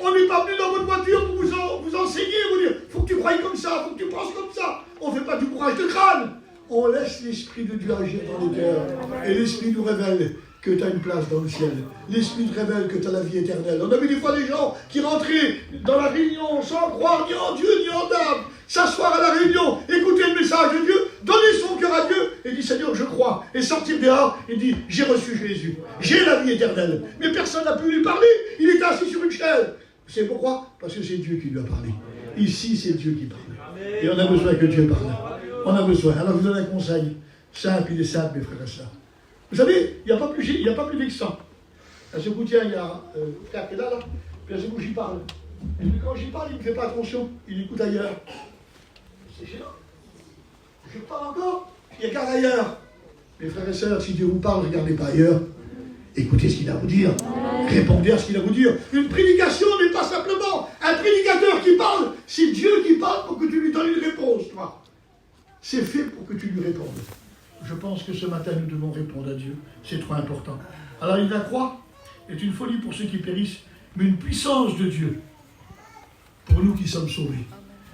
On n'est pas venu dans votre voiture pour vous enseigner, vous dire, faut que tu croies comme ça, faut que tu penses comme ça. On ne fait pas du courage de crâne. On laisse l'Esprit de Dieu agir dans les cœurs. Et l'Esprit nous révèle que tu as une place dans le ciel. L'Esprit te révèle que tu as la vie éternelle. On a vu des fois des gens qui rentraient dans la réunion sans croire ni en Dieu ni en âme, s'asseoir à la réunion, écouter le message de Dieu, donner son cœur à Dieu et dire Seigneur, je crois. Et sortir dehors et dire j'ai reçu Jésus, j'ai la vie éternelle. Mais personne n'a pu lui parler. Il était assis sur une chaise. Vous savez pourquoi? Parce que c'est Dieu qui lui a parlé. Ici, c'est Dieu qui parle. Et on a besoin que Dieu parle. On a besoin. Alors je vous donne un conseil simple, il est simple, mes frères et sœurs. Vous savez, il n'y a pas plus vexant. À ce bout, tiens, il y a frère qui est là, puis à ce bout, j'y parle. Et puis quand j'y parle, il ne fait pas attention, il écoute ailleurs. C'est gênant. Je parle encore, il regarde ailleurs. Mes frères et sœurs, si Dieu vous parle, ne regardez pas ailleurs. Écoutez ce qu'il a à vous dire. Répondez à ce qu'il a à vous dire. Une prédication n'est pas simplement un prédicateur qui parle. C'est Dieu qui parle pour que tu lui donnes une réponse, toi. C'est fait pour que tu lui répondes. Je pense que ce matin, nous devons répondre à Dieu. C'est trop important. Alors, la croix est une folie pour ceux qui périssent, mais une puissance de Dieu pour nous qui sommes sauvés.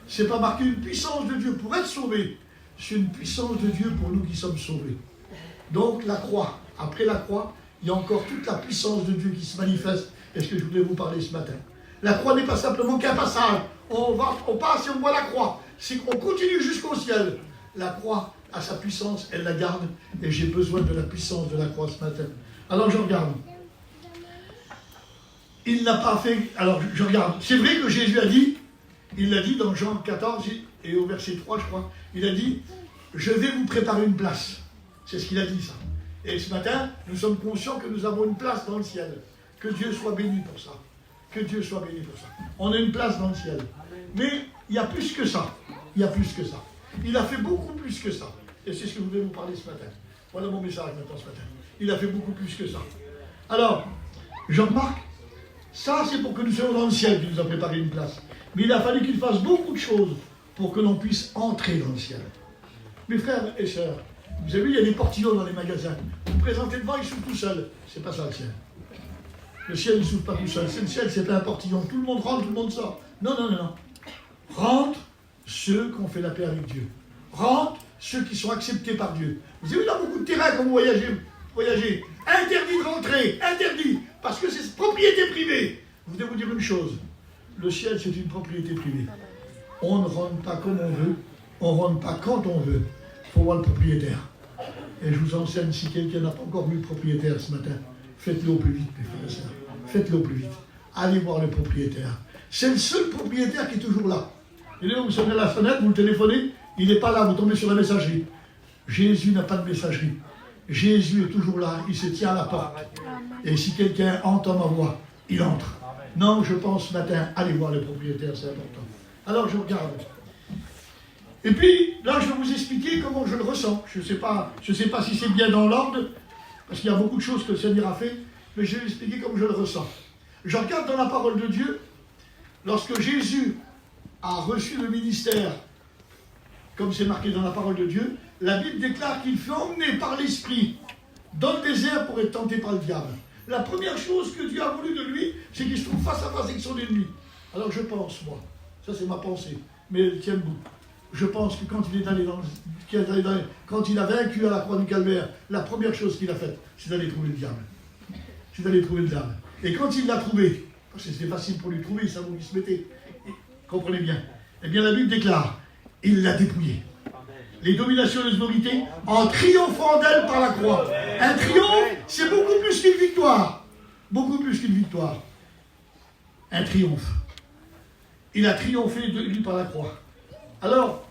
Ce n'est pas marqué une puissance de Dieu pour être sauvés. C'est une puissance de Dieu pour nous qui sommes sauvés. Donc, la croix. Après la croix, il y a encore toute la puissance de Dieu qui se manifeste. Et ce que je voulais vous parler ce matin. La croix n'est pas simplement qu'un passage. On passe et on voit la croix. C'est qu'on continue jusqu'au ciel. La croix a sa puissance, elle la garde. Et j'ai besoin de la puissance de la croix ce matin. Alors je regarde. Il n'a pas fait... Alors je regarde. C'est vrai que Jésus a dit, il l'a dit dans Jean 14 et au verset 3 je crois, il a dit, je vais vous préparer une place. C'est ce qu'il a dit ça. Et ce matin, nous sommes conscients que nous avons une place dans le ciel. Que Dieu soit béni pour ça. Que Dieu soit béni pour ça. On a une place dans le ciel. Mais il y a plus que ça. Il y a plus que ça. Il a fait beaucoup plus que ça. Et c'est ce que je voulais vous parler ce matin. Voilà mon message maintenant ce matin. Il a fait beaucoup plus que ça. Alors, je remarque, ça c'est pour que nous soyons dans le ciel qu'il nous a préparé une place. Mais il a fallu qu'il fasse beaucoup de choses pour que l'on puisse entrer dans le ciel. Mes frères et sœurs, vous avez vu, il y a des portillons dans les magasins. Vous vous présentez devant, ils s'ouvrent tout seuls. C'est pas ça le ciel. Le ciel ne s'ouvre pas tout seul. C'est le ciel, c'est pas un portillon. Tout le monde rentre, tout le monde sort. Non, non, non, non. Rentre ceux qui ont fait la paix avec Dieu. Rentre ceux qui sont acceptés par Dieu. Vous avez vu dans beaucoup de terrains quand vous voyagez. Interdit de rentrer, interdit. Parce que c'est propriété privée. Je voudrais vous dire une chose. Le ciel, c'est une propriété privée. On ne rentre pas comme on veut. On ne rentre pas quand on veut. Il faut voir le propriétaire. Et je vous enseigne, si quelqu'un n'a pas encore vu le propriétaire ce matin, faites-le au plus vite, mes frères et sœurs. Faites-le au plus vite. Allez voir le propriétaire. C'est le seul propriétaire qui est toujours là. Et là, vous sonnez à la fenêtre, vous le téléphonez, il n'est pas là, vous tombez sur la messagerie. Jésus n'a pas de messagerie. Jésus est toujours là, il se tient à la porte. Et si quelqu'un entend ma voix, il entre. Non, je pense ce matin, allez voir le propriétaire, c'est important. Alors je regarde. Et puis, là, je vais vous expliquer comment je le ressens. Je ne sais pas si c'est bien dans l'ordre, parce qu'il y a beaucoup de choses que le Seigneur a fait, mais je vais vous expliquer comment je le ressens. Je regarde dans la parole de Dieu, lorsque Jésus a reçu le ministère, comme c'est marqué dans la parole de Dieu, la Bible déclare qu'il fut emmené par l'Esprit dans le désert pour être tenté par le diable. La première chose que Dieu a voulu de lui, c'est qu'il se trouve face à face avec son ennemi. Alors je pense, moi, ça c'est ma pensée, mais elle tient debout. Je pense que quand quand il a vaincu à la croix du Calvaire, la première chose qu'il a faite, c'est d'aller trouver le diable. C'est d'aller trouver le diable. Et quand il l'a trouvé, parce que c'était facile pour lui trouver, ça vous y se mettait, comprenez bien, eh bien la Bible déclare, il l'a dépouillé. Les dominations et les autorités, en triomphant d'elle par la croix. Un triomphe, c'est beaucoup plus qu'une victoire. Beaucoup plus qu'une victoire. Un triomphe. Il a triomphé de lui par la croix. Alors,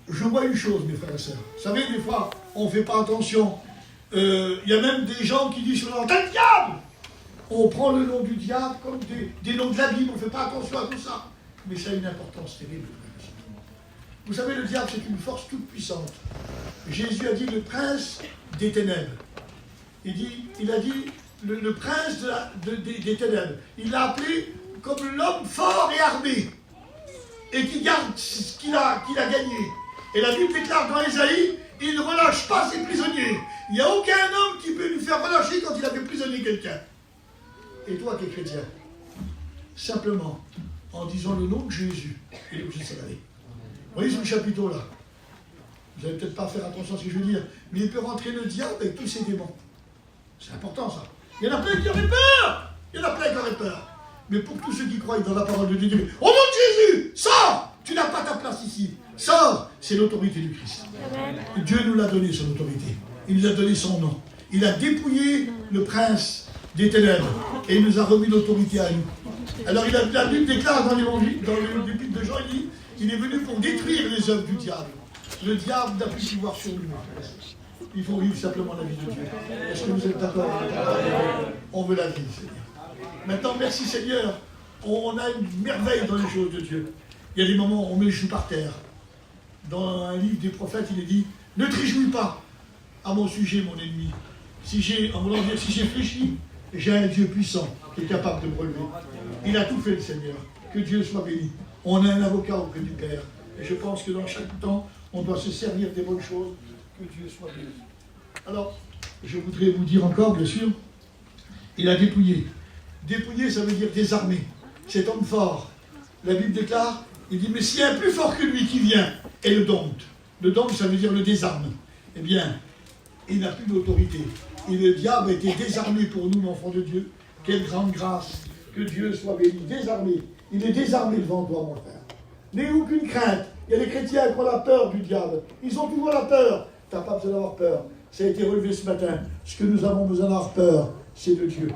je vois une chose, mes frères et sœurs. Vous savez, des fois, on ne fait pas attention. Il y a même des gens qui disent sur l'antenne, diable! On prend le nom du diable comme des noms de la Bible, on ne fait pas attention à tout ça. Mais ça a une importance terrible. Vous savez, le diable, c'est une force toute puissante. Jésus a dit le prince des ténèbres. Il a dit le prince des ténèbres. Il l'a appelé comme l'homme fort et armé. Et qui garde ce qu'il a gagné. Et la Bible déclare dans Ésaïe, il ne relâche pas ses prisonniers. Il n'y a aucun homme qui peut lui faire relâcher quand il a fait prisonnier quelqu'un. Et toi qui es chrétien, simplement, en disant le nom de Jésus, il est obligé de s'en aller. Vous voyez ce chapiteau là? Vous n'allez peut-être pas faire attention à ce que je veux dire, mais il peut rentrer le diable avec tous ses démons. C'est important ça. Il y en a plein qui auraient peur. Il y en a plein qui auraient peur. Mais pour tous ceux qui croient dans la parole de Dieu, au nom de Jésus, sors! Tu n'as pas ta place ici. Sors! C'est l'autorité du Christ. Amen. Dieu nous l'a donné, son autorité. Il nous a donné son nom. Il a dépouillé le prince des ténèbres et il nous a remis l'autorité à nous. Alors la Bible déclare dans l'évangile, dans l'épître de Jean, il dit, il est venu pour détruire les œuvres du diable. Le diable n'a plus pouvoir sur lui. Il faut vivre simplement la vie de Dieu. Est-ce que vous êtes d'accord? On veut la vie, Seigneur. Maintenant, merci Seigneur. On a une merveille dans les choses de Dieu. Il y a des moments où on met le genou par terre. Dans un livre des prophètes, il est dit, ne te réjouis pas à mon sujet, mon ennemi. Si j'ai fléchi, j'ai un Dieu puissant qui est capable de me relever. Il a tout fait, le Seigneur. Que Dieu soit béni. On a un avocat auprès du Père. Et je pense que dans chaque temps, on doit se servir des bonnes choses. Que Dieu soit béni. Alors, je voudrais vous dire encore, bien sûr, il a dépouillé. Dépouillé, ça veut dire désarmé. Cet homme fort, la Bible déclare, il dit, mais s'il y a un plus fort que lui qui vient, et le dompte. Le dompte, ça veut dire le désarme. Eh bien, il n'a plus d'autorité. Et le diable a été désarmé pour nous, enfants de Dieu. Quelle grande grâce. Que Dieu soit béni. Désarmé. Il est désarmé devant toi, mon frère. N'ayez aucune crainte. Il y a des chrétiens qui ont la peur du diable. Ils ont toujours la peur. Tu n'as pas besoin d'avoir peur. Ça a été relevé ce matin. Ce que nous avons besoin d'avoir peur, c'est de Dieu.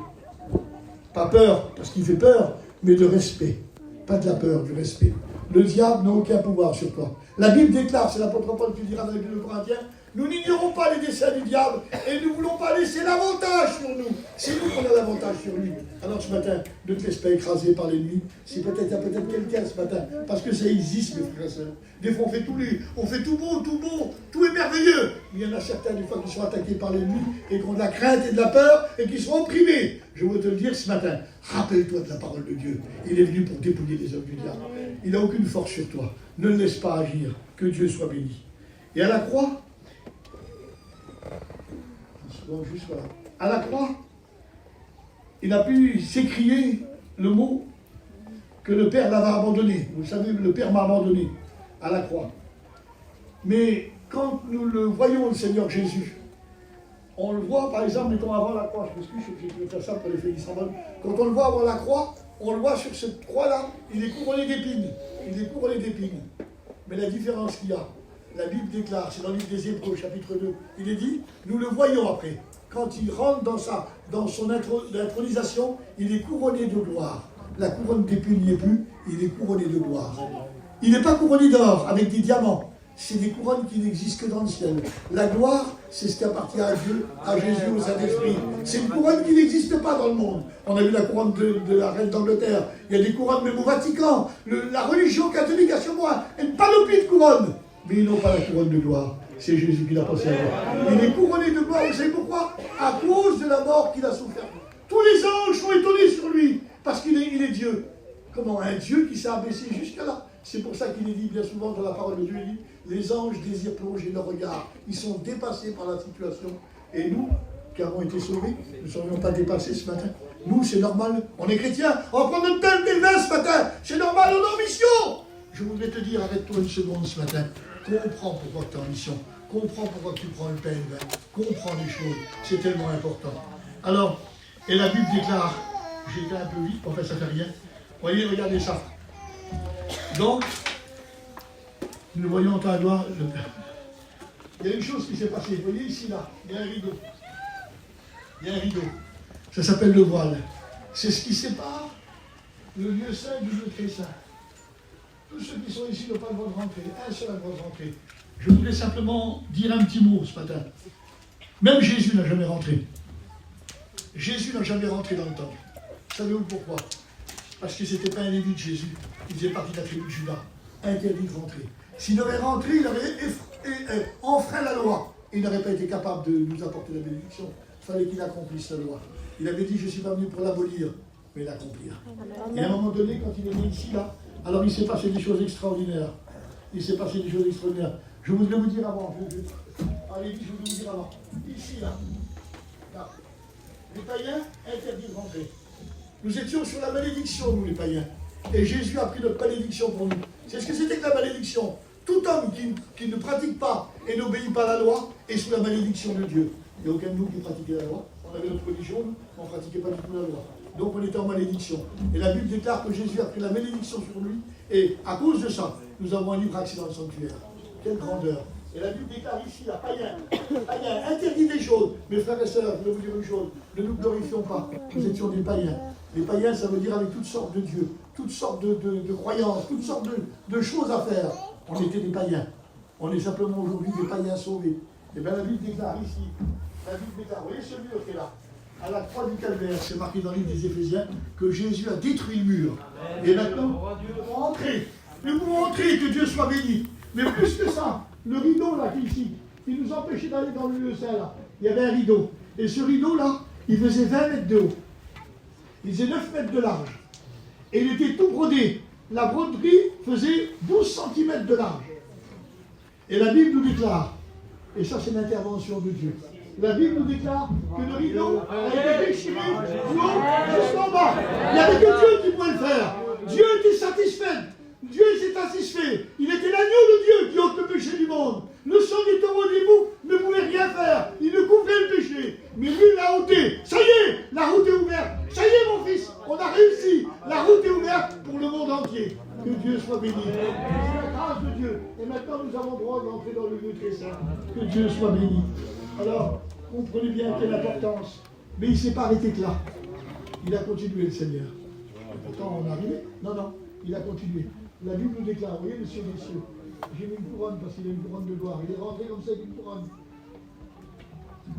Pas peur, parce qu'il fait peur, mais de respect. Pas de la peur, du respect. Le diable n'a aucun pouvoir sur toi. La Bible déclare, c'est l'apôtre Paul qui dira dans l'Épître aux Corinthiens, nous n'ignorons pas les desseins du diable et nous ne voulons pas laisser l'avantage sur nous. C'est nous qu'on a l'avantage sur lui. Alors ce matin, ne te laisse pas écraser par l'ennemi. Il y a peut-être quelqu'un ce matin, parce que ça existe, mes frères et sœurs. Des fois on fait tout beau, tout est merveilleux. Mais il y en a certains des fois qui sont attaqués par l'ennemi et qui ont de la crainte et de la peur et qui sont opprimés. Je veux te le dire ce matin, rappelle-toi de la parole de Dieu. Il est venu pour dépouiller les œuvres du diable. Il n'a aucune force sur toi. Ne le laisse pas agir. Que Dieu soit béni. Et à la croix, juste voilà. À la croix, il a pu s'écrier le mot que le Père l'avait abandonné. Vous savez, le Père m'a abandonné à la croix. Mais quand nous le voyons, le Seigneur Jésus, on le voit par exemple, mettons avant la croix, je m'excuse, je vais faire ça pour les filles qui s'en vont. Quand on le voit avant la croix, on le voit sur cette croix-là, il est couronné d'épines. Il est couronné d'épines. Mais la différence qu'il y a, la Bible déclare, c'est dans le livre des Hébreux, chapitre 2, il est dit, nous le voyons après, quand il rentre dans son intronisation, il est couronné de gloire. La couronne d'épines n'y est plus, il est couronné de gloire. Il n'est pas couronné d'or avec des diamants, c'est des couronnes qui n'existent que dans le ciel. La gloire, c'est ce qui appartient à Dieu, à Jésus, au Saint-Esprit. C'est une couronne qui n'existe pas dans le monde. On a vu la couronne de la reine d'Angleterre, il y a des couronnes même au Vatican. La religion catholique a sur moi une panoplie de couronnes. Mais ils n'ont pas la couronne de gloire. C'est Jésus qui l'a passé à gloire. Il est couronné de gloire, vous savez pourquoi? À cause de la mort qu'il a souffert. Tous les anges sont étonnés sur lui, parce qu'il est Dieu. Comment? Un Dieu qui s'est abaissé jusqu'à là. C'est pour ça qu'il est dit bien souvent dans la parole de Dieu, il dit, les anges désirent plonger leur regard. Ils sont dépassés par la situation. Et nous, qui avons été sauvés, nous ne serions pas dépassés ce matin. Nous, c'est normal. On est chrétiens. On prend notre pain de vin ce matin. C'est normal, on est en mission. Je voudrais te dire avec toi une seconde ce matin. Comprends pourquoi tu es en mission. Comprends pourquoi tu prends le pain et le vin. Comprends les choses. C'est tellement important. Alors, et la Bible déclare, j'ai été un peu vite, en fait ça ne fait rien. Voyez, regardez ça. Donc, nous voyons en ta gloire. Il y a une chose qui s'est passée. Vous voyez ici, là, il y a un rideau. Il y a un rideau. Ça s'appelle le voile. C'est ce qui sépare le lieu saint du lieu très saint. Tous ceux qui sont ici n'ont pas le droit de rentrer. Un seul a le droit de rentrer. Je voudrais simplement dire un petit mot ce matin. Même Jésus n'a jamais rentré. Jésus n'a jamais rentré dans le temple. Savez-vous pourquoi? Parce que ce n'était pas un Lévite, Jésus. Il faisait partie de la tribu de Judas. Interdit de rentrer. S'il avait rentré, il aurait enfreint la loi. Il n'aurait pas été capable de nous apporter la bénédiction. Il fallait qu'il accomplisse la loi. Il avait dit, je ne suis pas venu pour l'abolir, mais l'accomplir. Et à un moment donné, quand il est né ici, là, alors il s'est passé des choses extraordinaires. Il s'est passé des choses extraordinaires. Je voudrais vous dire avant. Allez, je voudrais vous dire avant. Ici, là. Les païens interdits de rentrer. Nous étions sur la malédiction, nous les païens. Et Jésus a pris notre malédiction pour nous. C'est ce que c'était que la malédiction. Tout homme qui ne pratique pas et n'obéit pas à la loi est sous la malédiction de Dieu. Il n'y a aucun de nous qui pratiquait la loi. On avait notre religion, on ne pratiquait pas du tout la loi. Donc on était en malédiction. Et la Bible déclare que Jésus a pris la malédiction sur lui. Et à cause de ça, nous avons un libre accès dans le sanctuaire. Quelle grandeur! Et la Bible déclare ici, la païen, interdit des choses. Mes frères et sœurs, je vais vous dire une chose, ne nous glorifions pas, nous étions des païens. Les païens, ça veut dire avec toutes sortes de dieux, toutes sortes de croyances, toutes sortes de choses à faire. On était des païens. On est simplement aujourd'hui des païens sauvés. Et bien la Bible déclare ici, vous voyez ce mur qui est là, à la croix du Calvaire, c'est marqué dans le livre des Éphésiens, que Jésus a détruit le mur. Et maintenant, nous pouvons entrer. Nous pouvons entrer, que Dieu soit béni. Mais plus que ça, le rideau là qui est ici, qui nous empêchait d'aller dans le lieu saint là, il y avait un rideau. Et ce rideau là, il faisait 20 mètres de haut. Il faisait 9 mètres de large. Et il était tout brodé. La broderie faisait 12 cm de large. Et la Bible nous déclare, et ça c'est l'intervention de Dieu, la Bible nous déclare que le rideau a été déchiré du haut jusqu'en bas. Il n'y avait que Dieu qui pouvait le faire. Dieu était satisfait. Dieu s'est satisfait. Il était l'agneau de Dieu qui ôte le péché du monde. Le sang du taureau des boucs ne pouvait rien faire. Il ne couvrait le péché. Mais lui l'a ôté. Ça y est, la route est ouverte. Ça y est, mon fils, on a réussi. La route est ouverte pour le monde entier. Que Dieu soit béni. C'est la grâce de Dieu. Et maintenant, nous avons le droit d'entrer dans le lieu très saint. Que Dieu soit béni. Alors, comprenez bien quelle importance. Mais il ne s'est pas arrêté que là. Il a continué, le Seigneur. Et pourtant, on est arrivé. Non, il a continué. La Bible nous déclare, vous voyez, le ciel des cieux. J'ai mis une couronne parce qu'il a une couronne de gloire. Il est rentré comme ça avec une couronne.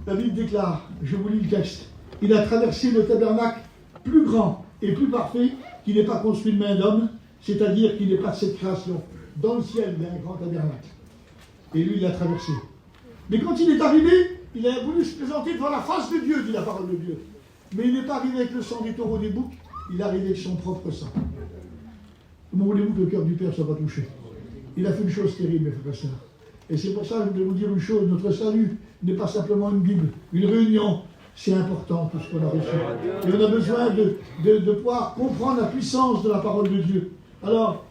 La Bible déclare, je vous lis le texte, il a traversé le tabernacle plus grand et plus parfait qui n'est pas construit de main d'homme, c'est-à-dire qu'il n'est pas de cette création. Dans le ciel, il y a un grand tabernacle. Et lui, il l'a traversé. Mais quand il est arrivé, il a voulu se présenter devant la face de Dieu, dit la parole de Dieu. Mais il n'est pas arrivé avec le sang des taureaux des boucs, il est arrivé avec son propre sang. Comment voulez-vous que le cœur du Père ne soit pas touché? Il a fait une chose terrible, mes frères et sœurs. Et c'est pour ça que je vais vous dire une chose, notre salut n'est pas simplement une Bible, une réunion. C'est important tout ce qu'on a reçu. Et on a besoin de pouvoir comprendre la puissance de la parole de Dieu. Alors,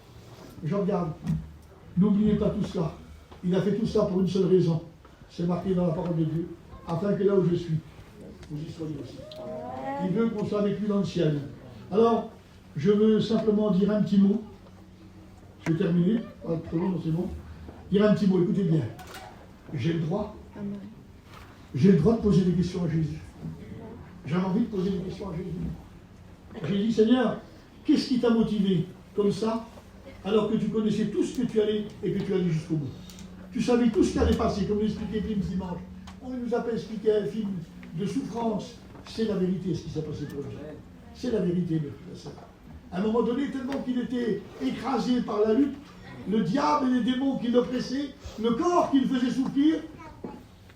je regarde. N'oubliez pas tout cela. Il a fait tout ça pour une seule raison. C'est marqué dans la parole de Dieu. Afin que là où je suis, vous y soyez aussi. Il veut qu'on soit avec lui dans le ciel. Alors, je veux simplement dire un petit mot. Je vais terminer. Pas trop long, c'est bon. Dire un petit mot, écoutez bien. J'ai le droit. J'ai le droit de poser des questions à Jésus. J'avais envie de poser des questions à Jésus. J'ai dit, Seigneur, qu'est-ce qui t'a motivé comme ça, alors que tu connaissais tout ce que tu allais et que tu allais jusqu'au bout? Tu savais tout ce qui allait passer, comme l'expliquait Pim dimanche. On nous a pas expliqué un film de souffrance. C'est la vérité, ce qui s'est passé pour lui. C'est la vérité, mes frères et sœurs. À un moment donné, tellement qu'il était écrasé par la lutte, le diable et les démons qui l'oppressaient, le corps qui le faisait souffrir.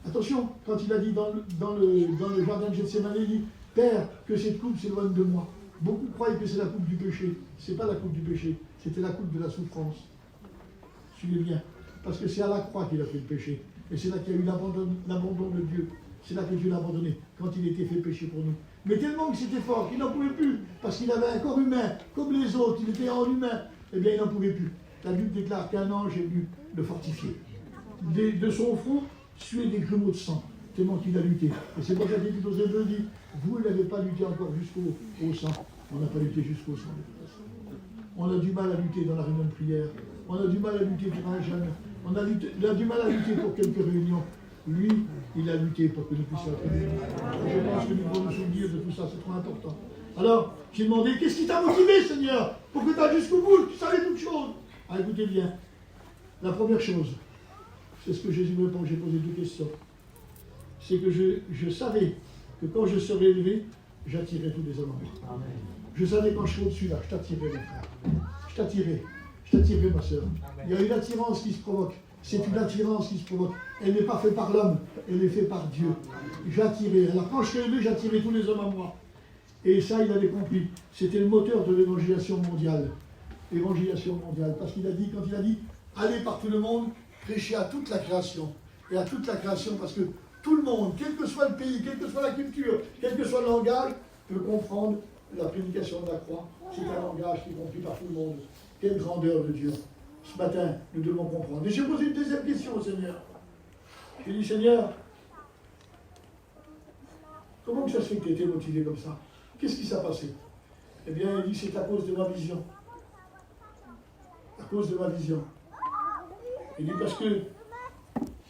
Attention, quand il a dit dans le jardin de Gethsémani, il dit, Père, que cette coupe s'éloigne de moi. Beaucoup croient que c'est la coupe du péché. Ce n'est pas la coupe du péché, c'était la coupe de la souffrance. Suivez bien. Parce que c'est à la croix qu'il a fait le péché. Et c'est là qu'il y a eu l'abandon de Dieu. C'est là que Dieu l'a abandonné, quand il était fait péché pour nous. Mais tellement que c'était fort qu'il n'en pouvait plus, parce qu'il avait un corps humain, comme les autres, il était en humain, eh bien il n'en pouvait plus. La Bible déclare qu'un ange est venu le fortifier. De son front, suait des grumeaux de sang, tellement qu'il a lutté. Et c'est pour ça qu'il dit aux Hébreux, dit, vous n'avez pas lutté encore jusqu'au sang. On n'a pas lutté jusqu'au sang. On a du mal à lutter dans la réunion de prière. On a du mal à lutter pour un jeûne. On a du mal à lutter pour quelques réunions. Lui, il a lutté pour que nous puissions être unis. Je pense que nous devons nous souvenir de tout ça, c'est trop important. Alors, j'ai demandé, qu'est-ce qui t'a motivé, Seigneur, pour que tu ailles jusqu'au bout, tu savais toutes choses? Ah, écoutez bien. La première chose, c'est ce que Jésus me répond, j'ai posé deux questions. C'est que je savais que que quand je serai élevé, j'attirerai tous les hommes à moi. Je savais quand je serai au-dessus là, je t'attirerai mon frère. Je t'attirerai ma soeur. Il y a une attirance qui se provoque. C'est une attirance qui se provoque. Elle n'est pas faite par l'homme, elle est faite par Dieu. J'attirerai. Alors quand je serai élevé, j'attirerai tous les hommes à moi. Et ça, il avait compris. C'était le moteur de l'évangélisation mondiale. Évangélisation mondiale. Parce qu'il a dit, quand il a dit, allez par tout le monde, prêchez à toute la création. Et à toute la création, parce que tout le monde, quel que soit le pays, quelle que soit la culture, quel que soit le langage, peut comprendre la prédication de la croix. C'est un langage qui est compris par tout le monde. Quelle grandeur de Dieu. Ce matin, nous devons comprendre. Et j'ai posé une deuxième question au Seigneur. J'ai dit, Seigneur, comment que ça se fait que tu étais motivé comme ça? Qu'est-ce qui s'est passé? Eh bien, il dit, c'est à cause de ma vision. À cause de ma vision. Il dit, parce que,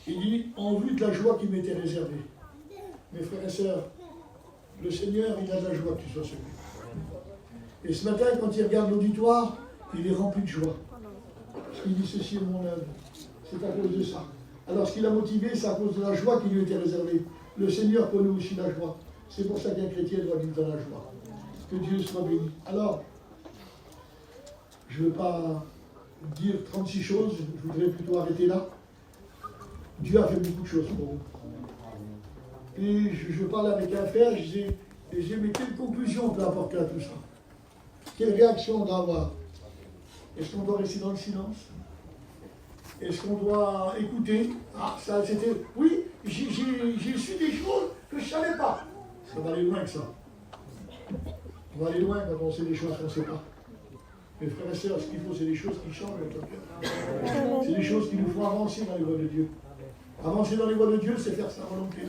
il dit, en vue de la joie qui m'était réservée. Mes frères et sœurs, le Seigneur, il a de la joie que tu sois sauvé. Et ce matin, quand il regarde l'auditoire, il est rempli de joie. Parce qu'il dit, ceci est mon œuvre. C'est à cause de ça. Alors, ce qui l'a motivé, c'est à cause de la joie qui lui était réservée. Le Seigneur connaît aussi la joie. C'est pour ça qu'un chrétien doit vivre dans la joie. Que Dieu soit béni. Alors, je ne veux pas dire 36 choses, je voudrais plutôt arrêter là. Dieu a fait beaucoup de choses pour vous. Et je parlais avec un frère, je disais, mais quelle conclusion on peut apporter à tout ça? Quelle réaction on doit avoir? Est-ce qu'on doit rester dans le silence? Est-ce qu'on doit écouter? Ah, ça c'était... Oui, j'ai su des choses que je ne savais pas. Ça va aller loin que ça. On va aller loin quand on sait des choses qu'on ne sait pas. Mes frères et sœurs, ce qu'il faut, c'est des choses qui changent notre cœur. C'est des choses qui nous font avancer dans les voies de Dieu. Avancer dans les voies de Dieu, c'est faire sa volonté.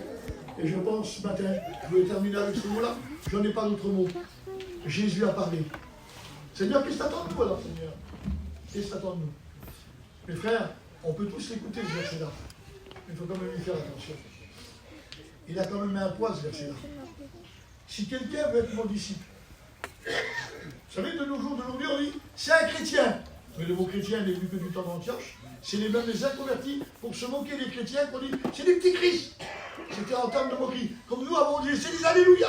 Et je pense ce matin, je vais terminer avec ce mot-là, je n'en ai pas d'autre mot. Jésus a parlé. Seigneur, qu'est-ce que t'attends de nous alors, Seigneur? Qu'est-ce que t'attends de nous? Mes frères, on peut tous l'écouter ce verset-là. Mais il faut quand même y faire attention. Il a quand même un poids ce verset-là. Si quelqu'un veut être mon disciple, vous savez, de nos jours, d'aujourd'hui, on dit, c'est un chrétien. Mais le mot chrétien n'est plus que du temps d'Antioche. C'est les mêmes les inconvertis pour se moquer des chrétiens qu'on dit, c'est des petits Christ. C'était en termes de moquerie. Comme nous avons dit, c'est des Alléluia.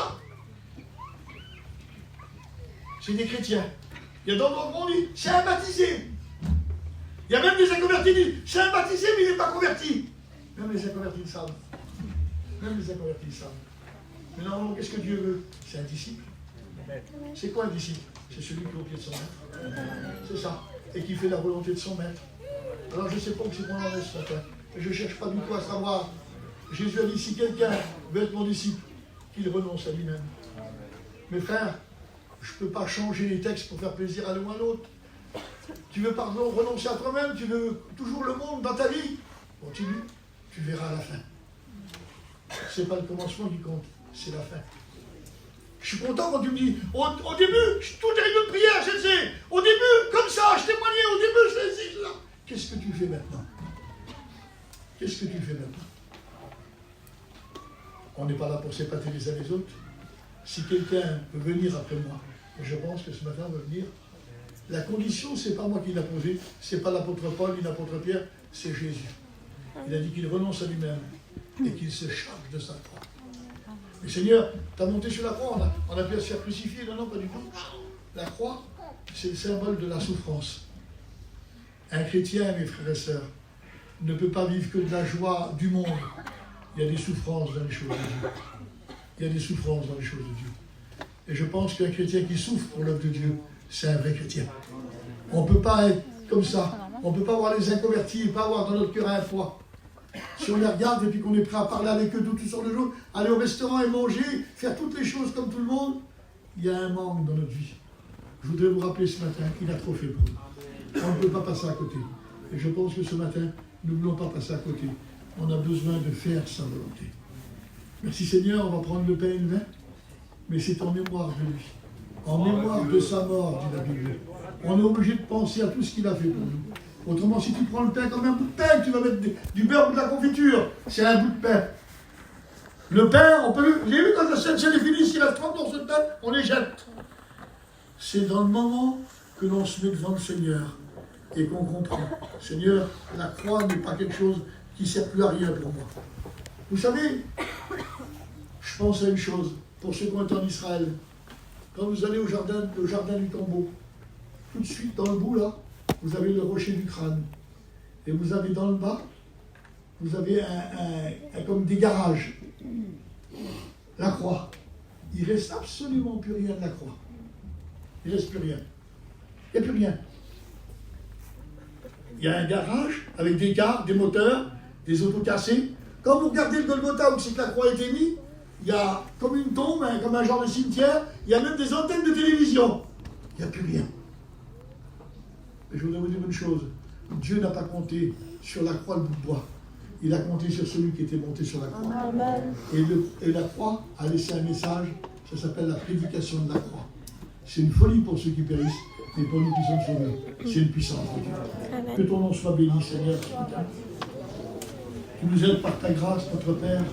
C'est des chrétiens. Il y a d'autres qui ont dit, c'est un baptisé. Il y a même des inconvertis qui disent, c'est un baptisé, mais il n'est pas converti. Même les inconvertis le savent. Même les inconvertis le savent. Mais normalement, qu'est-ce que Dieu veut? C'est un disciple. C'est quoi un disciple? C'est celui qui est au pied de son maître. C'est ça. Et qui fait la volonté de son maître. Alors je ne sais pas où c'est qu'on en est ce matin. Je ne cherche pas du tout à savoir. Jésus a dit, si quelqu'un veut être mon disciple, qu'il renonce à lui-même. Mes frères, je ne peux pas changer les textes pour faire plaisir à l'un ou à l'autre. Tu veux pardon, renoncer à toi-même, tu veux toujours le monde dans ta vie. Continue, tu verras la fin. Ce n'est pas le commencement qui compte, c'est la fin. Je suis content quand tu me dis, au début, tout est une prière, je sais. Au début, comme ça, je témoignais, au début, je fais ici, là. Qu'est-ce que tu fais maintenant? Qu'est-ce que tu fais maintenant? On n'est pas là pour s'épater les uns les autres. Si quelqu'un peut venir après moi, je pense que ce matin on va venir. La condition, ce n'est pas moi qui l'a posée, ce n'est pas l'apôtre Paul ni l'apôtre Pierre, c'est Jésus. Il a dit qu'il renonce à lui-même et qu'il se charge de sa croix. Mais Seigneur, tu as monté sur la croix, on a pu se faire crucifier. Non, non, pas du tout. La croix, c'est le symbole de la souffrance. Un chrétien, mes frères et sœurs, ne peut pas vivre que de la joie du monde. Il y a des souffrances dans les choses de Dieu. Il y a des souffrances dans les choses de Dieu. Et je pense qu'un chrétien qui souffre pour l'œuvre de Dieu, c'est un vrai chrétien. On ne peut pas être comme ça. On ne peut pas avoir les inconvertis et pas avoir dans notre cœur un poids. Si on les regarde et puis qu'on est prêt à parler avec eux toutes sortes de jours, aller au restaurant et manger, faire toutes les choses comme tout le monde, il y a un manque dans notre vie. Je voudrais vous rappeler ce matin qu'il a trop fait pour nous. On ne peut pas passer à côté. Et je pense que ce matin, nous ne voulons pas passer à côté. On a besoin de faire sa volonté. Merci Seigneur, on va prendre le pain et le vin, mais c'est en mémoire de lui. En mémoire de sa mort, dit la Bible. On est obligé de penser à tout ce qu'il a fait pour nous. Autrement, si tu prends le pain comme un bout de pain, tu vas mettre du beurre ou de la confiture. C'est un bout de pain. Le pain, on peut... J'ai vu quand la scène est finie, s'il reste 30 dans ce pain, on les jette. C'est dans le moment que l'on se met devant le Seigneur et qu'on comprend. Seigneur, la croix n'est pas quelque chose qui ne sert plus à rien pour moi. Vous savez, je Je pense à une chose, pour ceux qui ont été en Israël. Quand vous allez au jardin du tombeau, tout de suite dans le bout là, vous avez le rocher du crâne. Et vous avez dans le bas, vous avez comme des garages. La croix. Il ne reste absolument plus rien de la croix. Il ne reste plus rien. Il n'y a plus rien. Il y a un garage avec des cars, des moteurs, des autos cassées. Quand vous regardez le Golgotha où c'est que la croix a été mise, il y a comme une tombe, comme un genre de cimetière, il y a même des antennes de télévision. Il n'y a plus rien. Mais je voudrais vous dire une chose. Dieu n'a pas compté sur la croix le bout de bois. Il a compté sur celui qui était monté sur la croix. Amen. Et la croix a laissé un message, ça s'appelle la prédication de la croix. C'est une folie pour ceux qui périssent, mais pour nous qui sommes sauvés, c'est une puissance de Dieu. Amen. Que ton nom soit béni, Seigneur. Tu nous aides par ta grâce, notre Père.